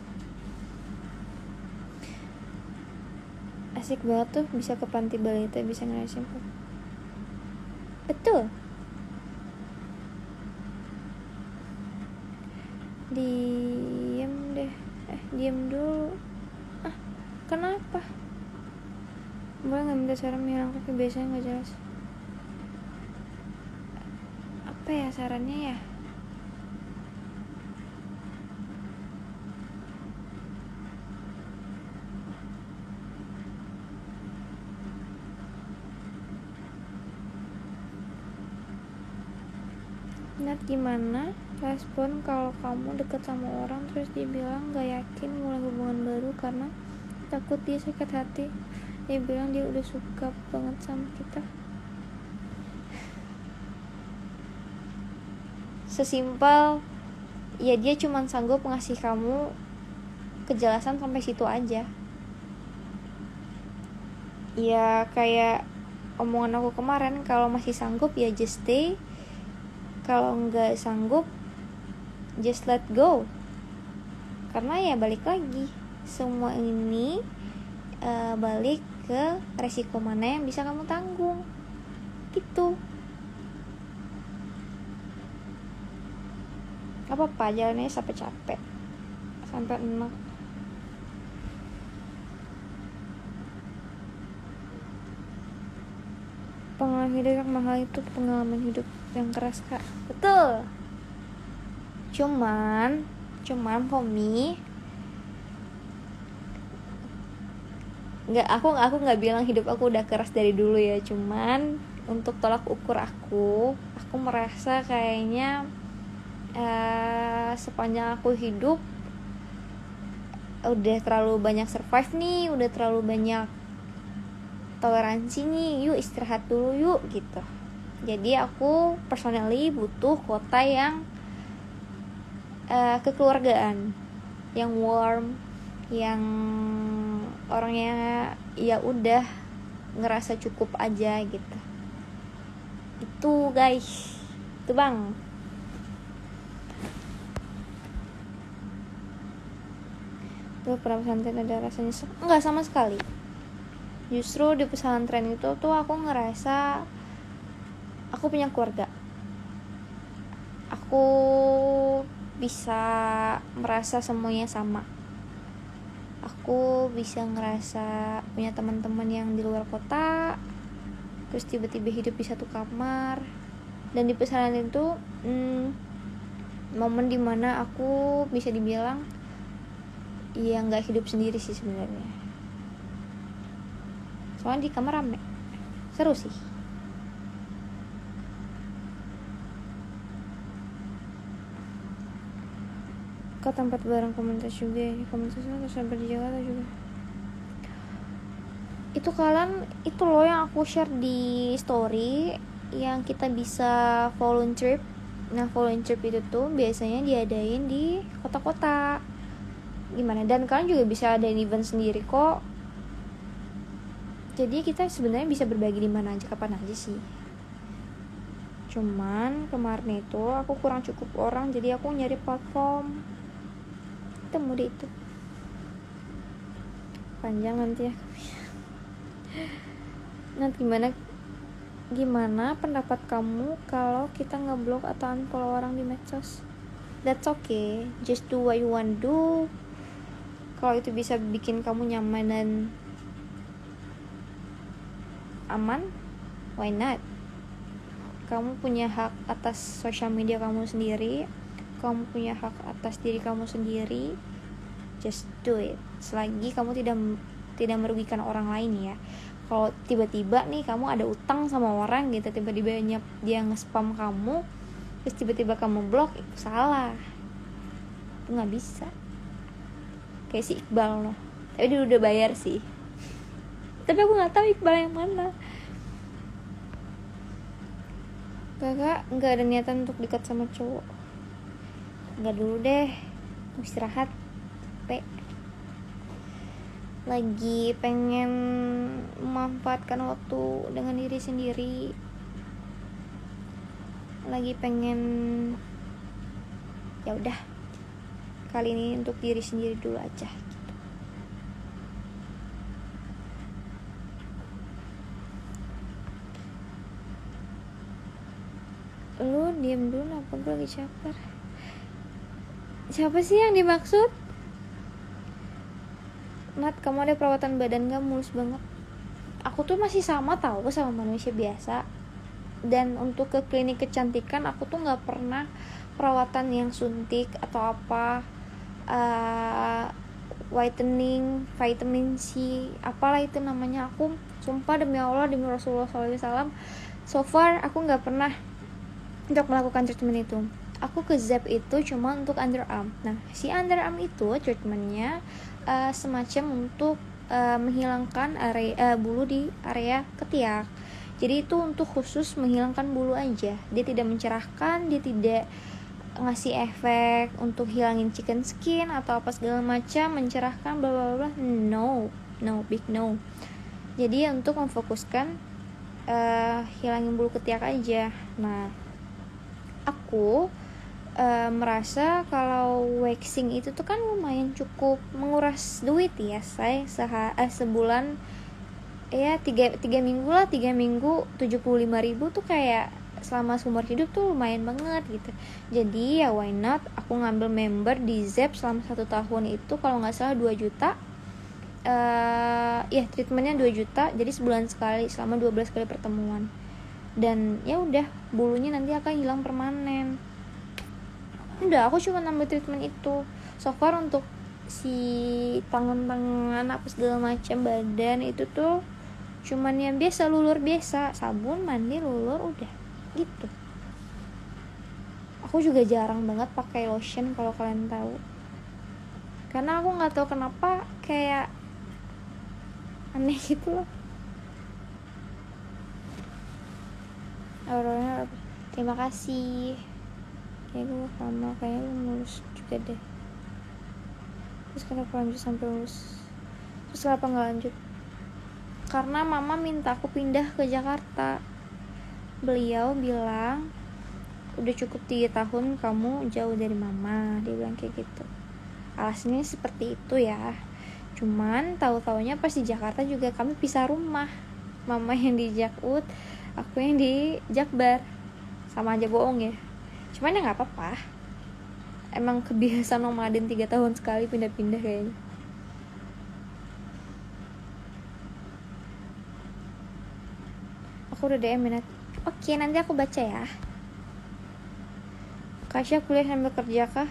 Asik banget tuh bisa ke panti balita, bisa ngerasain. Betul. Diem deh. Diem dulu. Kenapa? Boleh gak minta saran yang kaki biasanya gak jelas? Apa ya sarannya ya? Nat, gimana respon kalau kamu deket sama orang terus dia bilang gak yakin mulai hubungan baru karena takut dia sakit hati? Dia bilang dia udah suka banget sama kita. Sesimpel ya dia cuma sanggup ngasih kamu kejelasan sampai situ aja. Ya kayak omongan aku kemarin, kalau masih sanggup ya just stay, kalau nggak sanggup just let go. Karena ya balik lagi, semua ini balik ke resiko mana yang bisa kamu tanggung gitu. Apa-apa jalannya sampai capek, sampai enak. Pengalaman hidup yang mahal itu pengalaman hidup yang keras, Kak. Betul. Cuman for me, aku nggak bilang hidup aku udah keras dari dulu ya. Cuman untuk tolak ukur aku merasa kayaknya sepanjang aku hidup udah terlalu banyak survive nih, udah terlalu banyak toleransi nih, yuk istirahat dulu yuk gitu. Jadi aku personally butuh kota yang kekeluargaan, yang warm, yang orangnya ya udah ngerasa cukup aja gitu. Itu guys, itu bang. Tuh pernah pesantren ada rasanya enggak sama sekali. Justru di pesantren itu tuh aku ngerasa aku punya keluarga. Aku bisa merasa semuanya sama. Aku bisa ngerasa punya teman-teman yang di luar kota, terus tiba-tiba hidup di satu kamar. Dan di pesantren itu momen dimana aku bisa dibilang ya nggak hidup sendiri sih sebenarnya. Soalnya di kamar rame, seru sih. Ke tempat bareng komunitas juga ya. Komunitasnya tersebar di Jakarta juga. Itu kalian, itu loh yang aku share di story, yang kita bisa volunteer. Nah volunteer itu tuh biasanya diadain di kota-kota gimana, dan kalian juga bisa adain event sendiri kok. Jadi kita sebenarnya bisa berbagi di mana aja, kapan aja sih. Cuman kemarin itu aku kurang cukup orang, jadi aku nyari platform. Temu deh itu. Panjang nanti ya. Nanti gimana pendapat kamu kalau kita ngeblok atau unfollow orang di medsos? That's okay, just do what you want do. Kalau itu bisa bikin kamu nyaman dan aman, why not? Kamu punya hak atas sosial media kamu sendiri, kamu punya hak atas diri kamu sendiri. just do it. Selagi kamu tidak merugikan orang lain ya. Kalau tiba-tiba nih kamu ada utang sama orang gitu, tiba-tiba dia nge-spam kamu, terus tiba-tiba kamu blok, itu salah. Itu nggak bisa. Kayak si Iqbal loh. Tapi dia udah bayar sih. Tapi aku nggak tahu Iqbal yang mana. Kakak nggak ada niatan untuk dekat sama cowok. Nggak dulu deh. Mau istirahat. Capek. Lagi pengen memanfaatkan waktu dengan diri sendiri. Lagi pengen ya udah kali ini untuk diri sendiri dulu aja gitu. Lu diam dulu, apa gue lagi caper. Siapa sih yang dimaksud? Nat, kamu ada perawatan badan gak? Mulus banget. Aku tuh masih sama tahu sama manusia biasa. Dan untuk ke klinik kecantikan aku tuh gak pernah perawatan yang suntik atau apa, whitening, vitamin C, apalah itu namanya. Aku sumpah demi Allah, demi Rasulullah SAW, so far aku gak pernah untuk melakukan treatment itu. Aku ke Zep itu cuma untuk underarm. Nah, si underarm itu treatmentnya semacam untuk menghilangkan area bulu di area ketiak. Jadi itu untuk khusus menghilangkan bulu aja. Dia tidak mencerahkan, dia tidak ngasih efek untuk hilangin chicken skin atau apa segala macam, mencerahkan bla bla bla. No, big no. Jadi untuk memfokuskan hilangin bulu ketiak aja. Nah, aku merasa kalau waxing itu tuh kan lumayan cukup menguras duit ya, saya sebulan ya 3 minggu lah, 3 minggu 75.000 tuh kayak selama seumur hidup tuh lumayan banget gitu. Jadi ya why not, aku ngambil member di Zep selama 1 tahun itu kalau nggak salah 2 juta. Ya treatmentnya 2 juta, jadi sebulan sekali selama 12 kali pertemuan. Dan ya udah, bulunya nanti akan hilang permanen. Udah, aku cuma nambah treatment itu. So far untuk si tangan-tangan apa segala macam badan itu tuh cuman yang biasa, lulur biasa, sabun, mandi, lulur, udah gitu. Aku juga jarang banget pakai lotion kalau kalian tahu. Karena aku nggak tahu kenapa kayak aneh gitu loh. Aurora, terima kasih. Kayak gue sama, kayaknya gue mulus juga deh. Terus kenapa lanjut sampai mulus? Terus kenapa gak lanjut? Karena mama minta aku pindah ke Jakarta. Beliau bilang, udah cukup 3 tahun kamu jauh dari mama. Dia bilang kayak gitu. Alasannya seperti itu ya. Cuman tahu-taunya pas di Jakarta juga kami pisah rumah. Mama yang di Jakut, aku yang di Jakbar. Sama aja bohong ya. Cuman ya gak apa-apa. Emang kebiasaan nomaden 3 tahun sekali pindah-pindah kayaknya. Aku udah DM minat. Oke, nanti aku baca ya. Kasya kuliah sambil kerja kah?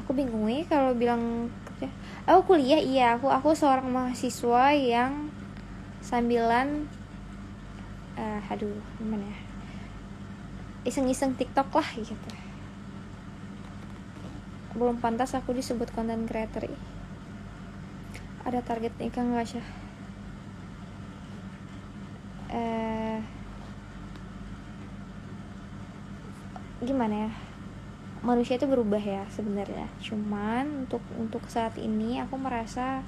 Aku bingung ya kalau bilang kerja. Aku kuliah, iya. Aku seorang mahasiswa yang sambilan gimana ya, iseng-iseng TikTok lah gitu. Belum pantas aku disebut content creator. Ada target nikah nggak sih? Gimana ya, manusia itu berubah ya sebenarnya. Cuman untuk saat ini aku merasa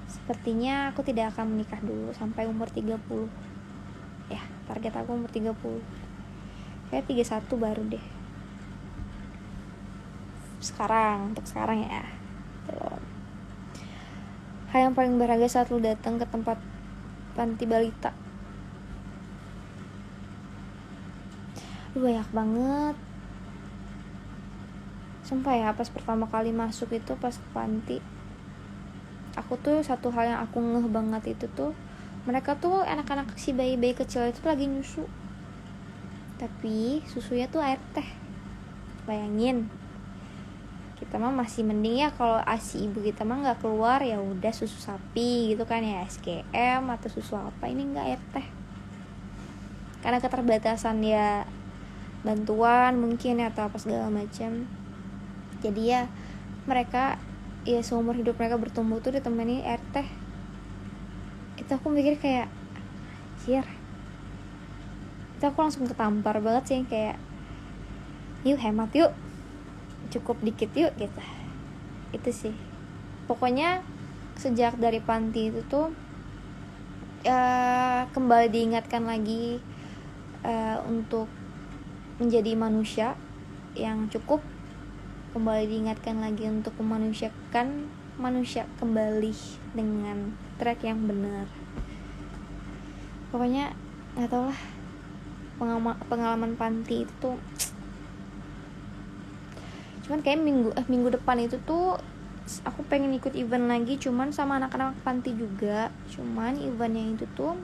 sepertinya aku tidak akan menikah dulu sampai umur 30. Ya, target aku umur 30. Kayak 31 baru deh. Untuk sekarang ya. Belum. Hal yang paling berharga saat lu datang ke tempat panti balita. Banyak banget. Sumpah ya, pas pertama kali masuk itu pas ke panti, aku tuh satu hal yang aku ngeh banget itu tuh, mereka tuh anak-anak si bayi-bayi kecil itu lagi nyusu, tapi susunya tuh air teh. Bayangin, kita mah masih mending ya kalau ASI ibu kita mah nggak keluar, ya udah susu sapi gitu kan ya, SGM atau susu apa. Ini nggak, air teh, karena keterbatasan ya bantuan mungkin atau apa segala macam. Jadi ya mereka ya seumur hidup mereka bertumbuh tuh ditemani air teh. Itu aku mikir kayak anjir, itu aku langsung ketampar banget sih, kayak yuk hemat yuk, cukup dikit yuk gitu. Itu sih pokoknya sejak dari panti itu tuh kembali diingatkan lagi untuk menjadi manusia yang cukup, kembali diingatkan lagi untuk memanusiakan manusia kembali dengan track yang benar. Pokoknya nggak tau lah, pengalaman panti itu tuh, cuman kayak minggu depan itu tuh aku pengen ikut event lagi, cuman sama anak-anak panti juga. Cuman eventnya itu tuh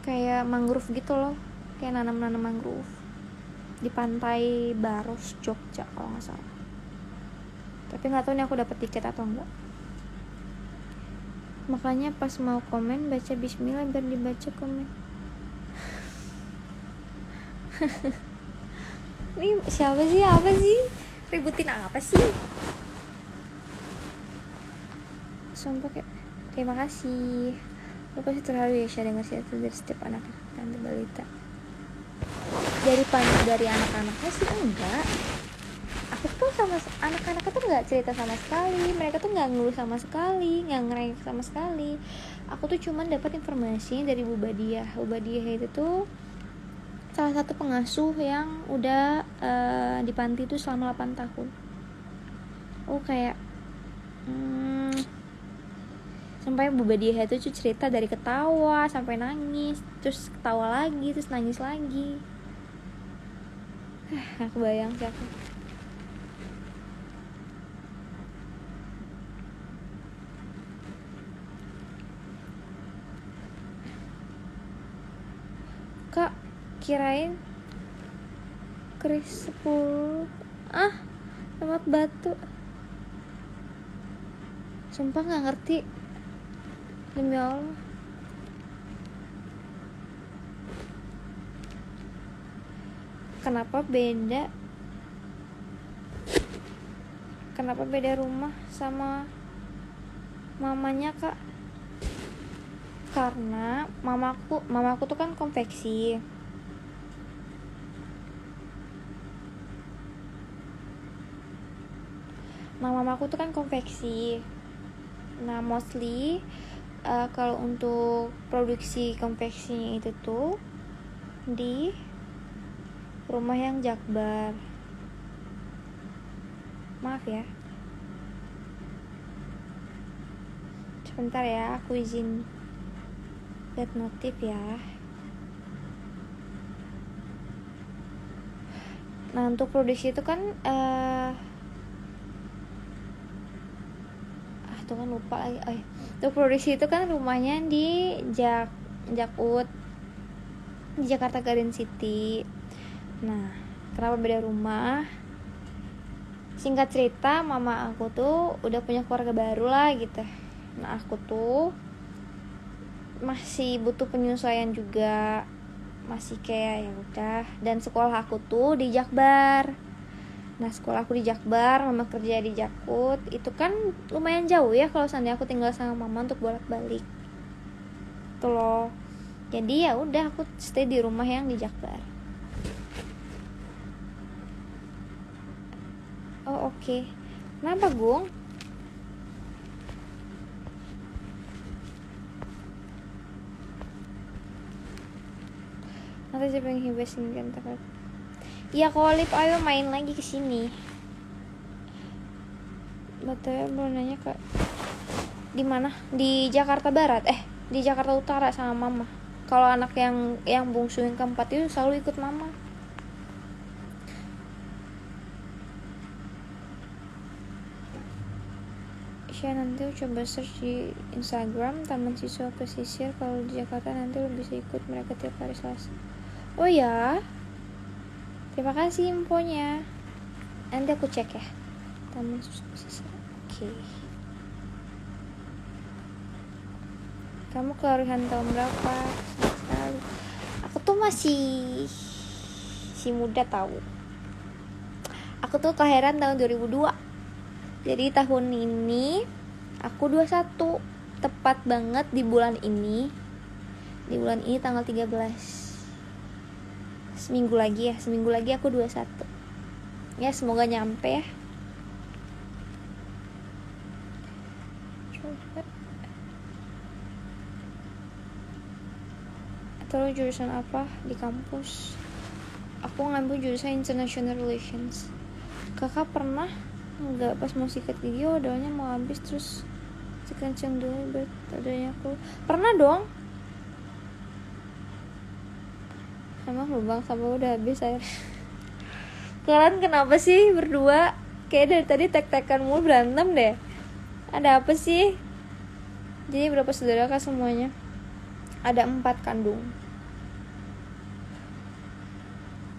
kayak mangrove gitu loh, kayak nanam mangrove di pantai Baros, Jogja kalau nggak salah. Tapi nggak tahu nih aku dapat tiket atau enggak. Makanya pas mau komen baca bismillah biar dibaca komen. Ini siapa sih, apa sih, ributin apa sih? Sumpah kayak terima kasih, lu pasti terharu ya share ngasih itu dari setiap anak dan balita. Dari anak-anaknya sih enggak, aku tuh sama anak-anaknya tuh nggak cerita sama sekali, mereka tuh nggak ngeluh sama sekali, nggak ngerengek sama sekali. Aku tuh cuman dapat informasi dari Bu Badiah itu tuh salah satu pengasuh yang udah di panti itu selama 8 tahun. Kayak sampai Bu Badiah itu cerita dari ketawa sampai nangis, terus ketawa lagi, terus nangis lagi. Gak kebayang sih aku. Kak, kirain keris 10 tempat batu. Sumpah gak ngerti, demi Allah. Kenapa beda rumah sama mamanya, Kak? Karena mamaku tuh kan konveksi. Mamaku tuh kan konveksi. Nah, mostly kalau untuk produksi konveksinya itu tuh di rumah yang Jakbar. Maaf ya, sebentar ya, aku izin lihat notif ya. Nah, untuk produksi itu kan tuh kan lupa lagi. Untuk produksi itu kan rumahnya di Jakut, di Jakarta Garden City. Nah, kenapa beda rumah? Singkat cerita, mama aku tuh udah punya keluarga baru lah gitu. Nah, aku tuh masih butuh penyesuaian juga, masih kayak ya udah. Dan sekolah aku tuh di Jakbar. Nah, sekolah aku di Jakbar, mama kerja di Jakut. Itu kan lumayan jauh ya kalau seandainya aku tinggal sama mama untuk bolak-balik. Tuh loh. Jadi ya udah, aku stay di rumah yang di Jakbar. Oh, oke. Kenapa, Gung? Nanti saya pengen hibasin kan takut. Iya, Kolip, ayo main lagi ke sini. Betul, belum nanya ke di mana? Di Jakarta Barat, di Jakarta Utara sama mama. Kalau anak yang bungsu yang keempat itu selalu ikut mama. Saya nanti coba search di Instagram Taman Siswa Pesisir. Kalau di Jakarta nanti lo bisa ikut mereka tiap hari Selasa. Oh ya, terima kasih infonya. Nanti aku cek ya. Taman Sukses. Oke. Kamu kelahiran tahun berapa? Sekali. Aku tuh masih si muda tahu. Aku tuh kelahiran tahun 2002. Jadi tahun ini aku 21. Tepat banget di bulan ini. Di bulan ini tanggal 13. Seminggu lagi aku 21. Ya semoga nyampe ya. Coba. Atau jurusan apa di kampus? Aku ngambil jurusan International Relations. Kakak pernah nggak pas mau sikat gigi odolnya mau habis terus kenceng dulu buat adanya aku? Pernah dong. Emang lubang sampai udah habis air. Kalian kenapa sih berdua? Kayak dari tadi tek-tekan mulu, berantem deh. Ada apa sih? Jadi berapa saudara kak semuanya? Ada 4 kandung.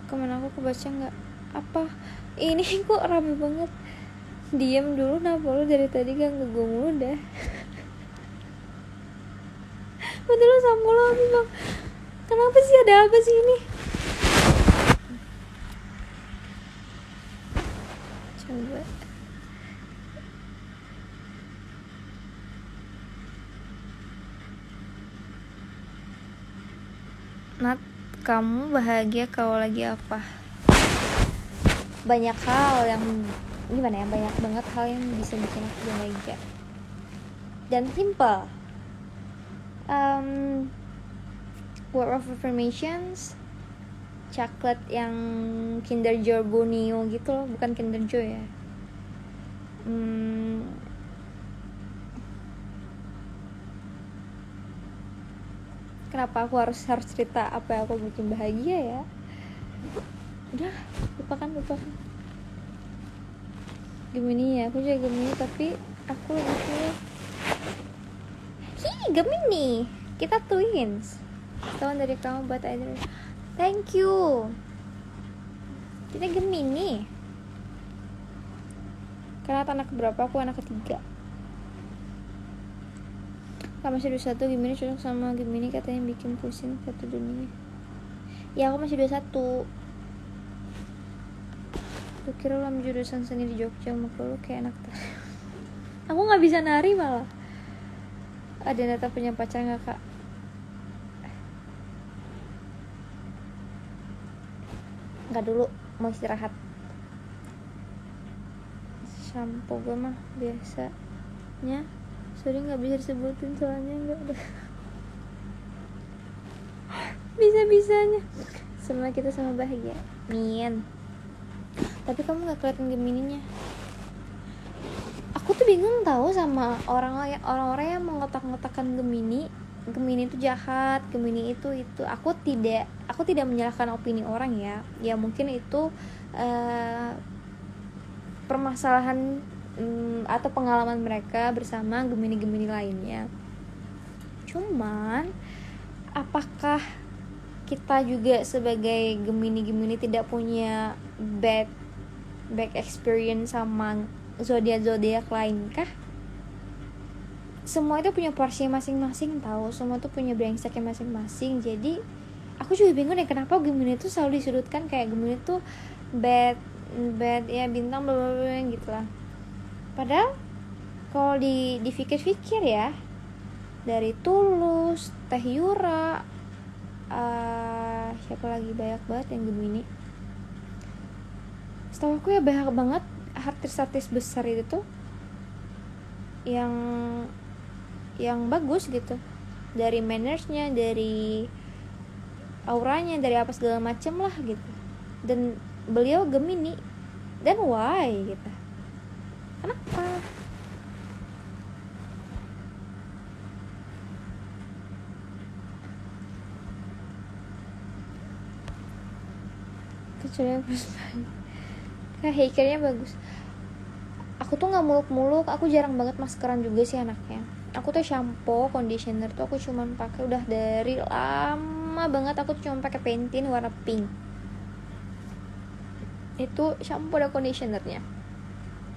Kemana aku kebaca nggak? Apa? Ini kok rame banget. Diam dulu, kenapa lu dari tadi gak gue mulu dah. Betul lu sama lo bang. Kenapa sih, ada apa sih ini? Coba. Nat, kamu bahagia kalau lagi apa? Banyak hal yang gimana ya, banyak banget hal yang bisa bikin aku bahagia dan simple. Word of affirmations, coklat yang Kinder Joy Bonio gitu loh, bukan Kinder Joy ya. Kenapa aku harus cerita apa yang aku bikin bahagia ya? Udah, lupakan. Gemini ya, aku juga Gemini tapi aku lebih pilih Gemini. Kita twins. Tahun dari kamu buat either. Thank you. Kita Gemini. Karena anak berapa? Aku anak ketiga. Kamu masih 21. Gemini cocok sama Gemini, katanya bikin pusing satu dunia. Ya aku masih 21. Aku kira lo ambil jurusan seni di Jogja, muka lo kayak anak tari. Aku gak bisa nari malah. Ada Nata punya pacar gak kak? Gak dulu, mau istirahat. Shampoo gue mah biasanya, sorry gak bisa disebutin soalnya gak ada. Bisa-bisanya. Semua kita sama bahagia. Min. Tapi kamu gak kelihatan Gemininya. Aku tuh bingung tahu sama orang-orang yang mengotak-ngotakkan Gemini itu jahat, Gemini itu. Aku tidak menyalahkan opini orang ya. Ya mungkin itu permasalahan atau pengalaman mereka bersama Gemini lainnya. Cuman apakah kita juga sebagai Gemini tidak punya bad experience sama zodiak lain kah? Semua itu punya porsi masing-masing tahu, semua itu punya brengseknya masing-masing. Jadi aku juga bingung deh kenapa Gemini itu selalu disudutkan kayak Gemini itu bad ya, bintang blablabla gitu lah. Padahal kalau dipikir-pikir ya, dari Tulus, Teh Yura, siapa lagi, banyak banget yang Gemini. Setahu aku ya banyak banget artis-artis besar itu tuh yang bagus gitu, dari mannersnya, dari auranya, dari apa segala macem lah gitu. Dan beliau Gemini. Dan why gitu? Kenapa? Kecuali hairnya bagus. Aku tuh nggak muluk-muluk, aku jarang banget maskeran juga sih anaknya. Aku tuh shampoo, conditioner tuh aku cuman pakai udah dari lama banget. Aku tuh cuma pakai Pantene warna pink. Itu shampoo dan conditionernya.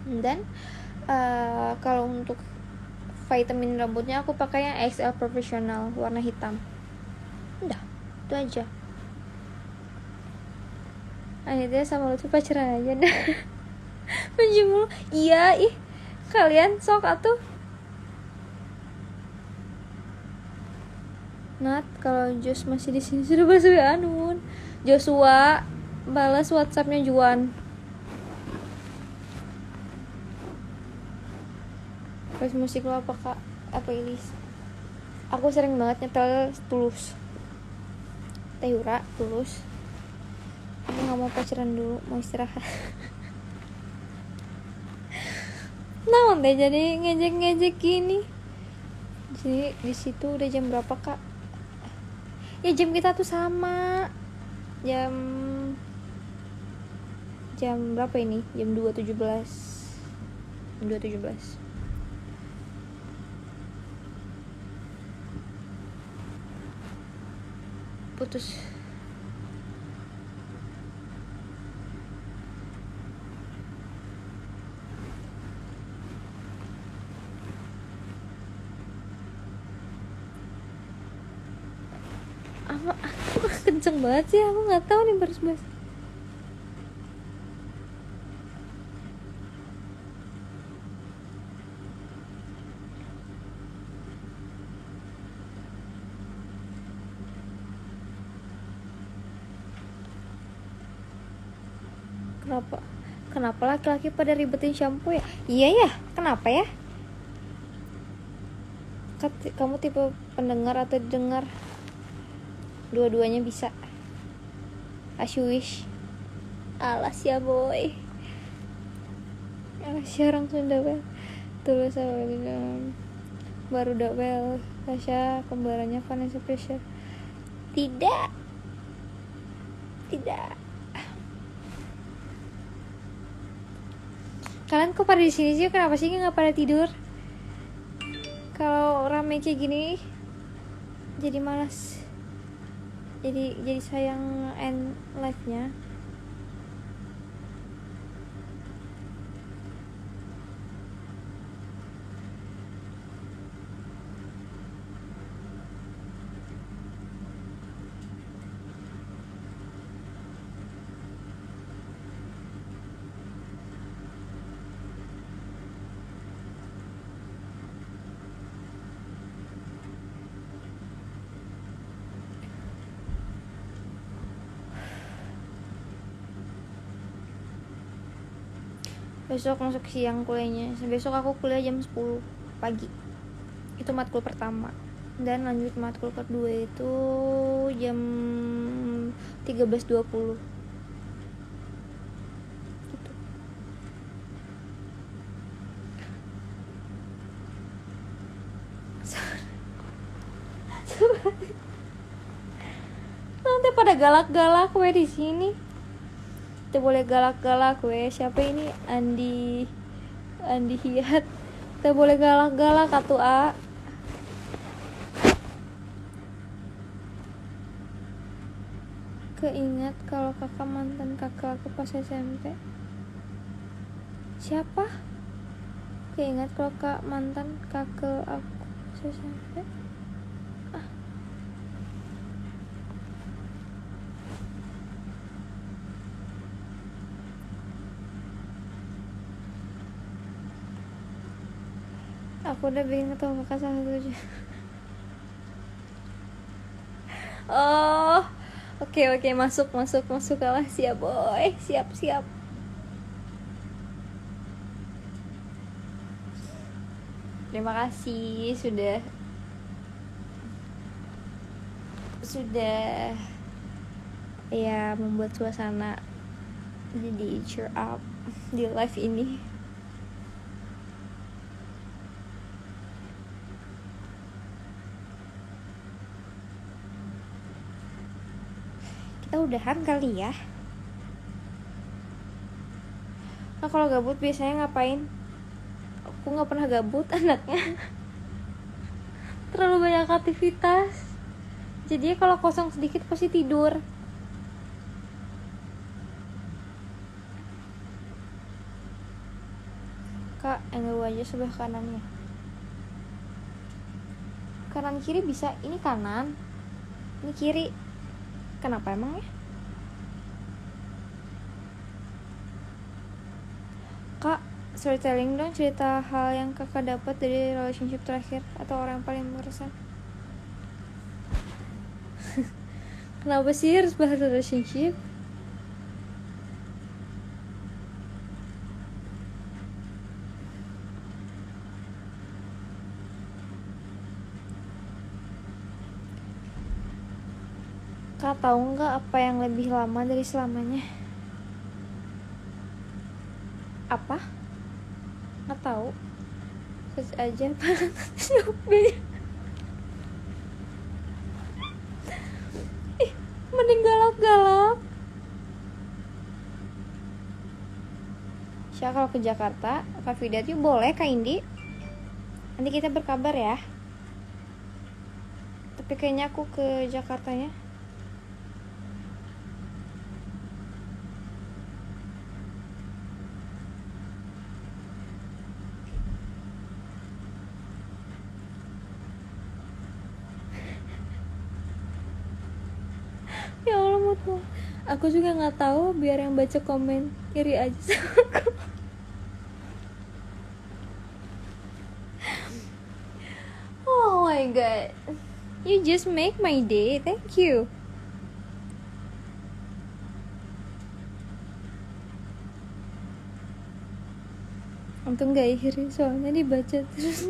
Dan kalau untuk vitamin rambutnya aku pakai yang XL profesional warna hitam. Udah, itu aja. Akhirnya sama Lutfi pacaran aja dah. Menjemur. Iya, ih. Kalian sok atuh. Nat, kalau Jos masih di sini sudah balas Anun. Joshua balas WhatsAppnya Juan. Terus musik lo apa kak? Apa Ilis? Aku sering banget nyetel Tulus. Tehura, Tulus. Aku nggak mau pacaran dulu, mau istirahat. Nah, deh jadi ngejek gini. Jadi di situ udah jam berapa kak? Ya jam kita tuh sama. Jam berapa ini? Jam 2.17. Jam 2.17. Putus. Aku kenceng banget sih, aku nggak tahu nih baris bahas. Kenapa laki-laki pada ribetin shampoo ya? Iya ya, kenapa ya? Kamu tipe pendengar atau dengar? Dua-duanya bisa. As you wish. Alas ya boy. Alas ya orang Sunda wel. Tulus sama bilang baru dak wel. Tasya kembarannya Vanessa Pressure. Tidak. Kalian kok pada di sini sih? Kenapa sih nggak pada tidur? Kalau rame kayak gini, jadi malas. Jadi sayang end live-nya. Besok masuk siang kuliahnya. Besok aku kuliah jam 10 pagi. Itu matkul pertama. Dan lanjut matkul kedua itu jam 13.20. Gitu. Nanti pada galak-galak we di sini. Kita boleh galak-galak we. Siapa ini? Andi Hiat. Kita boleh galak-galak atuh A. Keingat kalau kakak mantan kakak aku pas SMP. Siapa? Keingat kalau kak mantan kakak aku pas SMP. Aku udah bikin ketawa kakak salah satu aja. Oh, oke, masuk kalah. Siap boy, siap. Terima kasih sudah ya membuat suasana jadi cheer up di live ini. Kita udahan kali ya. Nah kalau gabut biasanya ngapain? Aku nggak pernah gabut anaknya. Terlalu banyak aktivitas. Jadi kalau kosong sedikit pasti tidur. angle wajah sebelah kanannya. Kanan kiri bisa, ini kanan, ini kiri. Kenapa emang ya? Kak, storytelling dong, cerita hal yang kakak dapat dari relationship terakhir atau orang yang paling berkesan. Kenapa sih harus bahas relationship? Kak tahu nggak apa yang lebih lama dari selamanya? Apa? Nggak tahu. Search aja Shopee. Mending galak-galak. Syah kalau ke Jakarta, Kak Fidat yuk boleh Kak Indi. Nanti kita berkabar ya. Tapi kayaknya aku ke Jakartanya. Ya Allah mau. Aku juga nggak tahu, biar yang baca komen iri aja sama aku. Oh my god, you just make my day, thank you. Untung gak iri, soalnya dibaca terus.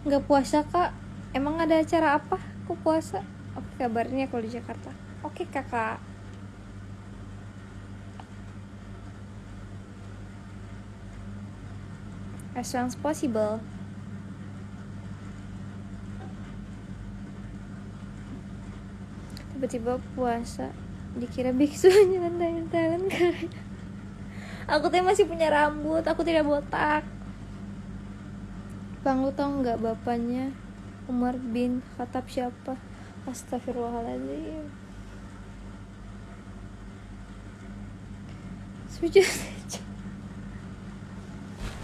Nggak puasa kak, emang ada acara apa? Aku puasa. Oke, kabarnya kalau di Jakarta. Oke kakak. As soon as possible. Tiba-tiba puasa, dikira biksu nyeleneh-nyeleneh kali. Aku tuh masih punya rambut, aku tidak botak. Bang, lu tau nggak bapaknya Umar bin Khattab siapa? Astagfirullahaladzim. Sujud.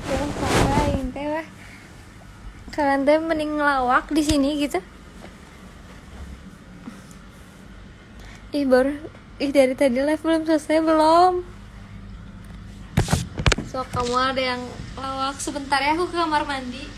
Jangan parahin teh lah. Kalian teh mending ngelawak di sini gitu. Dari tadi live belum selesai belum. So kamu ada yang lawak sebentar ya, aku ke kamar mandi.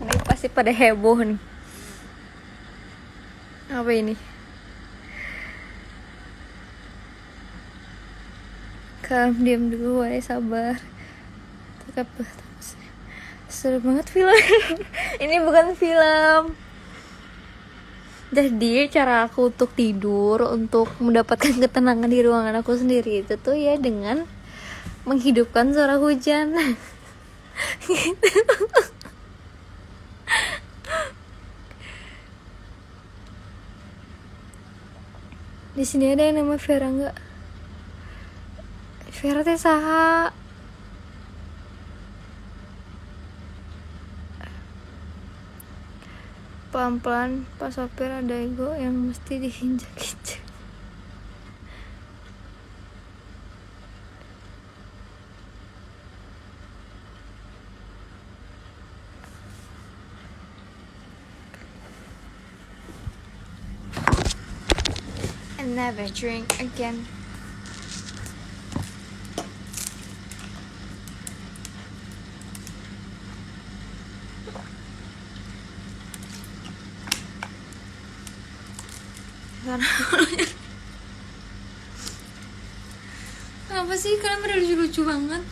Ini pasti pada heboh nih. Apa ini? Kalem, diam dulu, woy, sabar. Seru banget film. Ini bukan film. Jadi cara aku untuk tidur, untuk mendapatkan ketenangan di ruangan aku sendiri itu tuh ya dengan menghidupkan suara hujan. Gitu. Di sini ada yang nama Vera nggak? Vera teh saha? Pelan-pelan Pak sopir ada ego yang mesti diinjak-injak. And never drink again. Kenapa sih? Kalian pada lucu-lucu banget.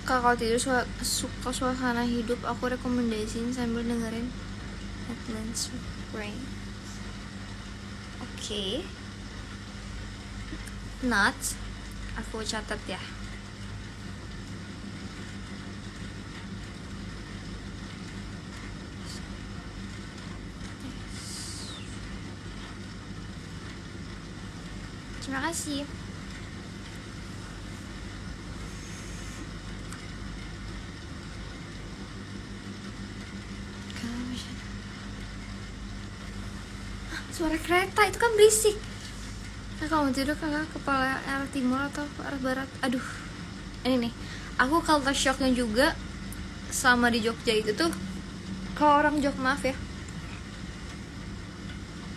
Kalau tidur suka suasana hidup, aku rekomendasiin sambil dengerin Headlands Rain. Oke. Nuts. Aku catat ya. Terima kasih. Suara kereta itu kan berisik. Nah, kalau tidur kakak kepala arah timur atau arah barat? Aduh, ini nih. Aku culture shocknya juga selama di Jogja itu tuh. Kalau orang Jogja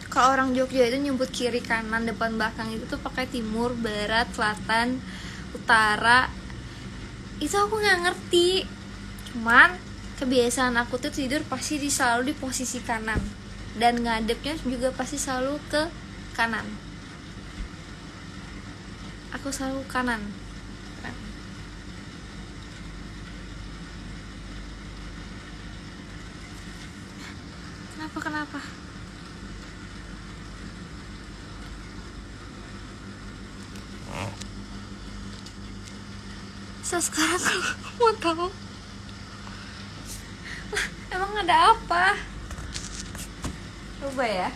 kalau orang Jogja itu nyebut kiri kanan depan belakang itu tuh pakai timur, barat, selatan, utara. Itu aku nggak ngerti. Cuman kebiasaan aku tuh tidur pasti selalu di posisi kanan, dan ngadepnya juga pasti selalu ke kanan. Aku selalu kanan. Kenapa? So sekarang kalau mau tahu, emang ada apa? Coba ya.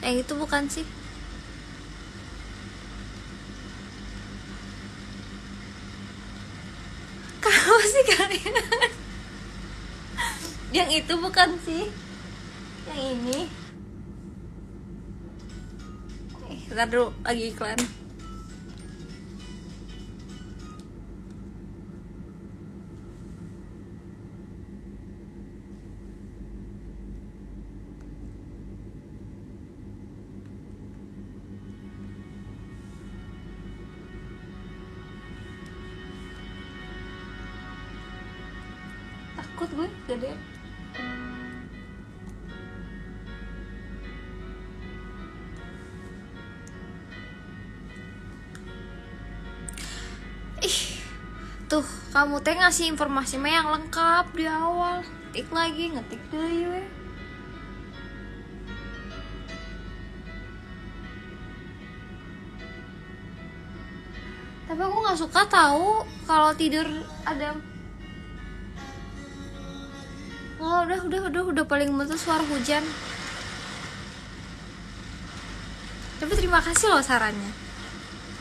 Yang itu bukan sih? Kenapa sih kalian? Yang itu bukan sih? Yang ini? Ntar dulu, lagi iklan. Takut gue gede. Tuh, kamu teh ngasih informasi mah yang lengkap di awal. Ngetik deh we. Tapi aku nggak suka tahu kalau tidur ada. Oh, udah paling betul suara hujan. Tapi terima kasih loh sarannya.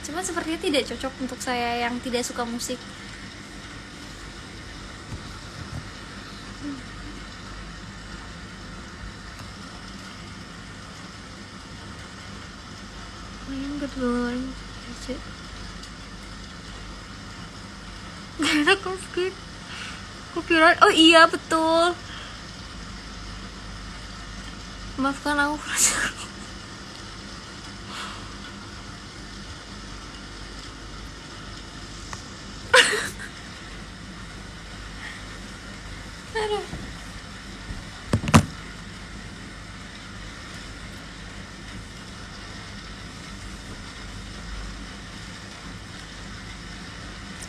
Cuman sepertinya tidak cocok untuk saya yang tidak suka musik. Betul. Gak enak skip. Copyright. Oh iya betul. Maafkan aku. Aduh.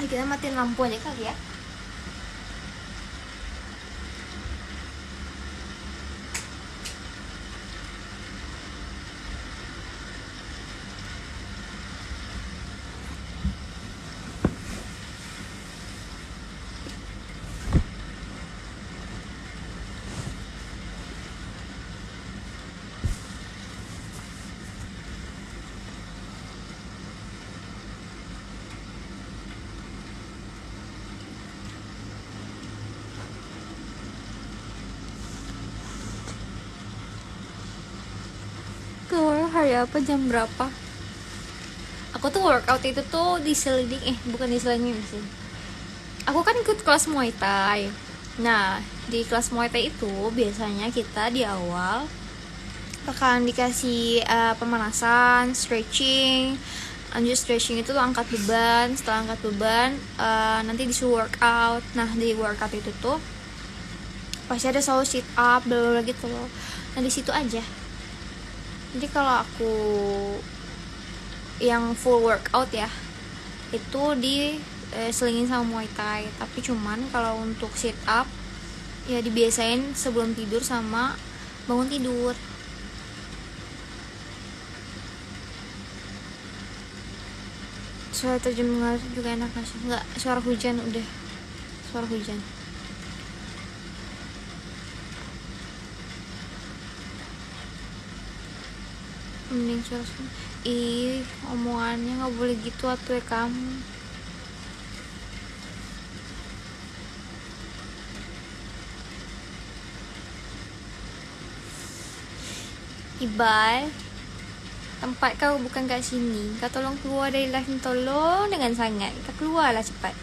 Ayo kita matiin lampu aja kali ya. Keluar hari apa, jam berapa? Aku tuh workout itu tuh diseliding, bukan diseliding sih. Aku kan ikut kelas Muay Thai. Nah, di kelas Muay Thai itu biasanya kita di awal bakalan dikasih pemanasan, stretching. Lanjut stretching itu angkat beban. Setelah angkat beban, nanti disuruh workout. Nah, di workout itu tuh pasti ada selalu sit up, bla bla gitu loh. Nah, di situ aja. Jadi kalau aku yang full workout ya, itu di selingin sama Muay Thai. Tapi cuman kalau untuk sit up ya dibiasain sebelum tidur sama bangun tidur. Suara terjemah juga enak gak sih? Enggak, suara hujan udah. Suara hujan. Mending suara. Omongannya gak boleh gitu atuh kamu. Ibal, tempat kau bukan kat sini. Kau tolong keluar dari live ni, tolong dengan sangat. Kau keluarlah cepat.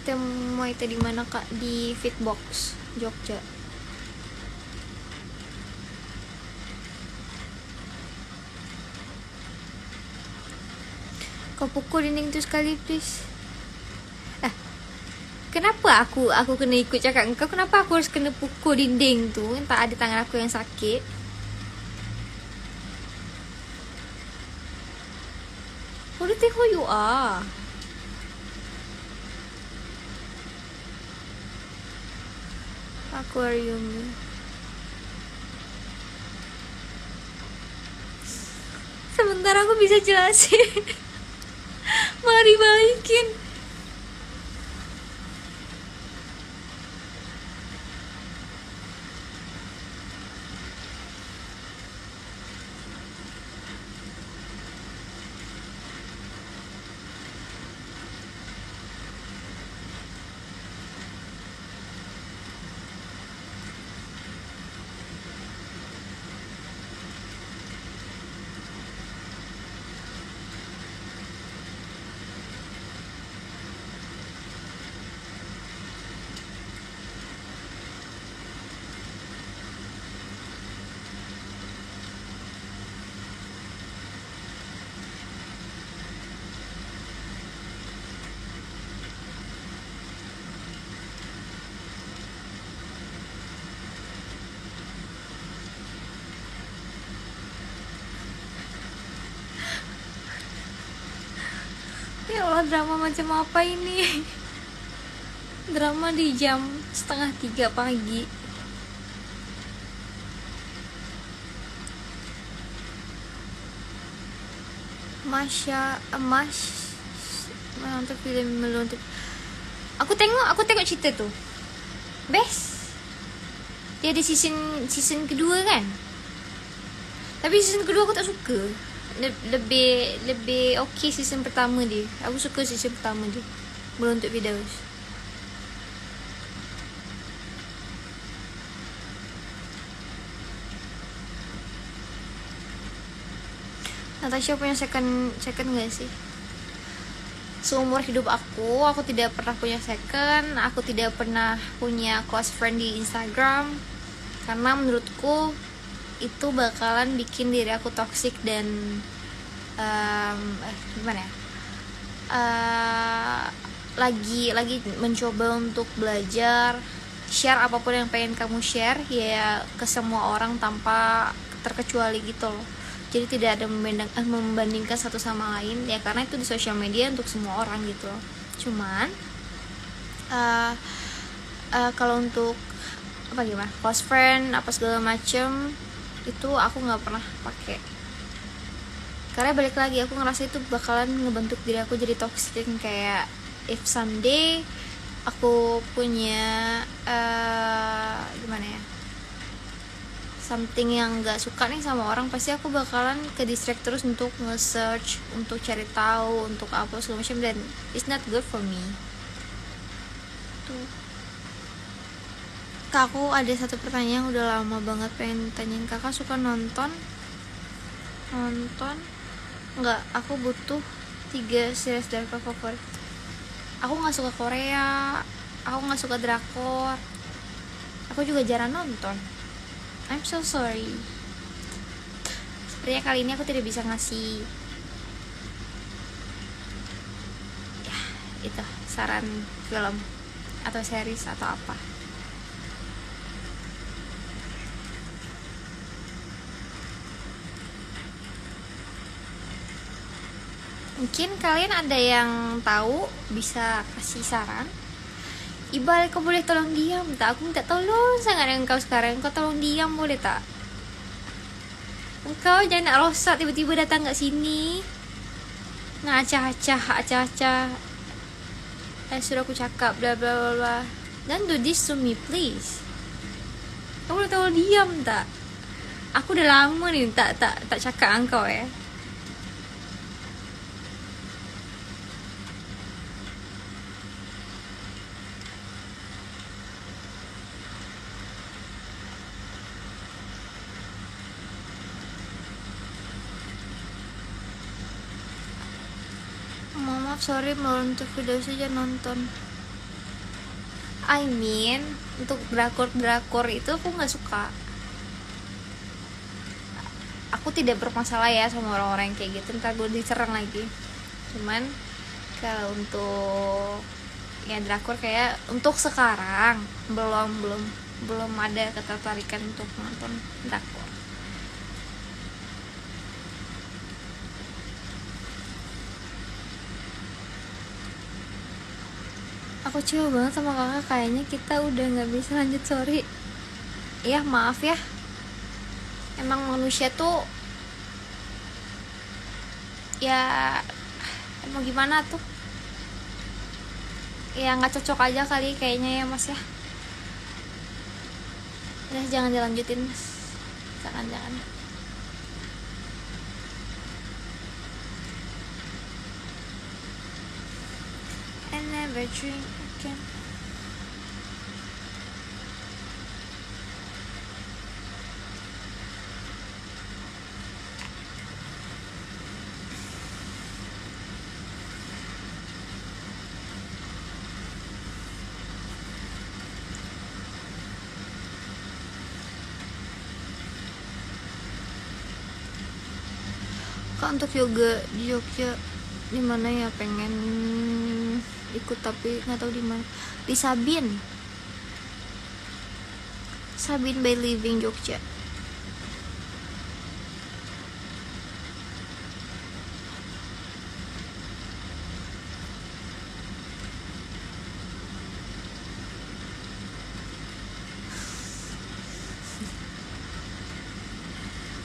Kita Muay Thai di mana kak? Di Fitbox Jogja. Kau pukul dinding tu sekali please. Kenapa aku kena ikut cakap engkau? Kenapa aku harus kena pukul dinding tu? Tak ada tangan aku yang sakit. What do you think who you are? Aquarium. Sebentar aku bisa jelasin. Mari balikin. Ya Allah, drama macam apa ini? Drama di jam 2:30 pagi. Menonton film meluntuk. Aku tengok cerita tu. Best. Dia ada season kedua kan? Tapi season kedua aku tak suka. Lebih okey season pertama dia. Aku suka season pertama dia. Meluntuk Firdaus. Natasha punya second gak sih? Seumur hidup aku tidak pernah punya second. Aku tidak pernah punya close friend di Instagram. karena menurutku itu bakalan bikin diri aku toksik dan gimana ya, lagi mencoba untuk belajar, share apapun yang pengen kamu share ya ke semua orang tanpa terkecuali gitu loh. Jadi tidak ada membandingkan satu sama lain ya, karena itu di sosial media untuk semua orang gitu loh. Cuman kalau untuk apa gimana, close friend apa segala macem itu aku nggak pernah pakai, karena balik lagi aku ngerasa itu bakalan ngebentuk diri aku jadi toxic. Kayak if someday aku punya gimana ya, something yang gak suka nih sama orang, pasti aku bakalan ke distract terus untuk nge-search, untuk cari tahu, untuk apa segala macam, dan it's not good for me. Tuh. Kak, aku ada satu pertanyaan yang udah lama banget pengen tanyain. Kakak suka nonton nggak? Aku butuh 3 series drakor favorit. Aku nggak suka Korea, aku nggak suka drakor, aku juga jarang nonton. I'm so sorry. Sepertinya kali ini aku tidak bisa ngasih ya itu saran film atau series atau apa. Mungkin kalian ada yang tahu bisa kasih saran. Ibal, kau boleh tolong diam tak? Aku minta tolong sangat dengan kau sekarang. Kau tolong diam boleh tak? Engkau jangan nak rosak tiba-tiba datang kat sini ngacah-acah. Suruh aku cakap bla bla bla bla. Don't do this to me please. Kau boleh tolong diam tak? Aku udah lama nih tak cakap dengan kau ya. Maaf, sorry, untuk video saja nonton. I mean, untuk drakor itu aku nggak suka. Aku tidak bermasalah ya sama orang-orang yang kayak gitu, ntar gue diserang lagi. Cuman kalau untuk ya drakor kayak untuk sekarang belum ada ketertarikan untuk nonton drakor. Aku kecewa banget sama kakak, kayaknya kita udah gak bisa lanjut, sorry ya, maaf ya. Emang manusia tuh ya emang gimana tuh ya, gak cocok aja kali kayaknya ya mas ya. Ya jangan dilanjutin mas, jangan. I never drink again. Kak, untuk yoga di Jogja di mana ya, pengen ikut tapi nggak tahu di mana. Di Sabin by Living Jogja.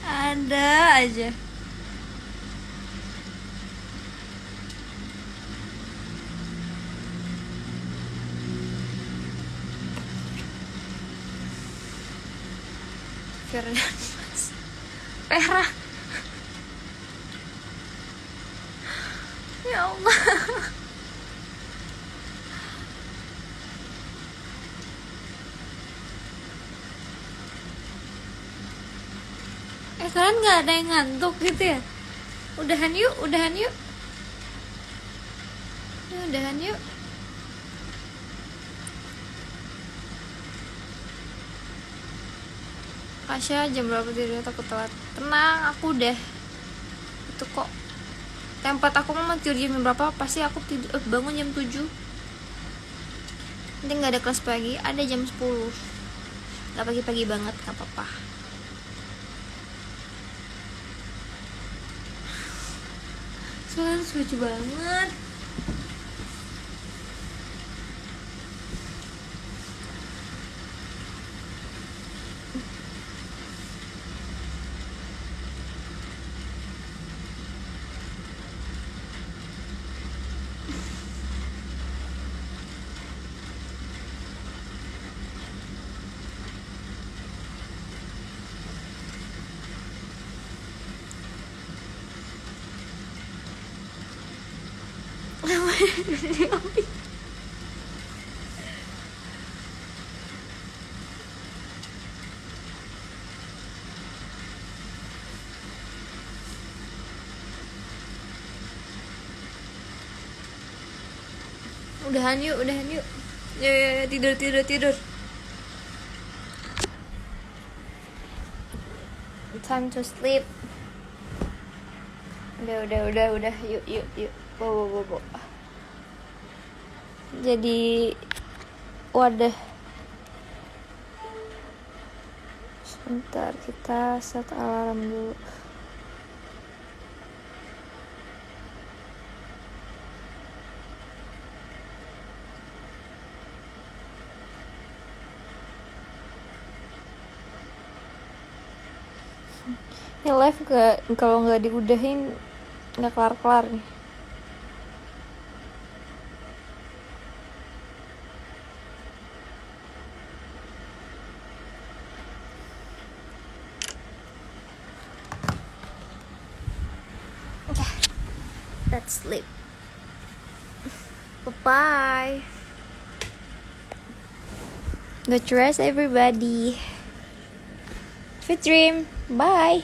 Ada aja. Firdan Mas Pera. Ya Allah. Kalian nggak ada yang ngantuk gitu ya? Udahan yuk. Udahan yuk. Kasya jam berapa tidurnya, takut telat. Tenang, aku udah itu kok tempat aku mau tidur jam berapa, pasti aku bangun jam 7. Nanti gak ada kelas pagi, ada jam 10. Gak pagi-pagi banget, gak apa-apa. Soalnya lucu banget. Udahan yuk. Ya, tidur. Time to sleep. Udah. Yuk. Bo. Jadi wadah. Sebentar, kita set alarm dulu. Ini live kalau nggak diudahin nggak kelar nih. Okay, let's sleep. Bye. Good rest, everybody. Sweet dream. Bye.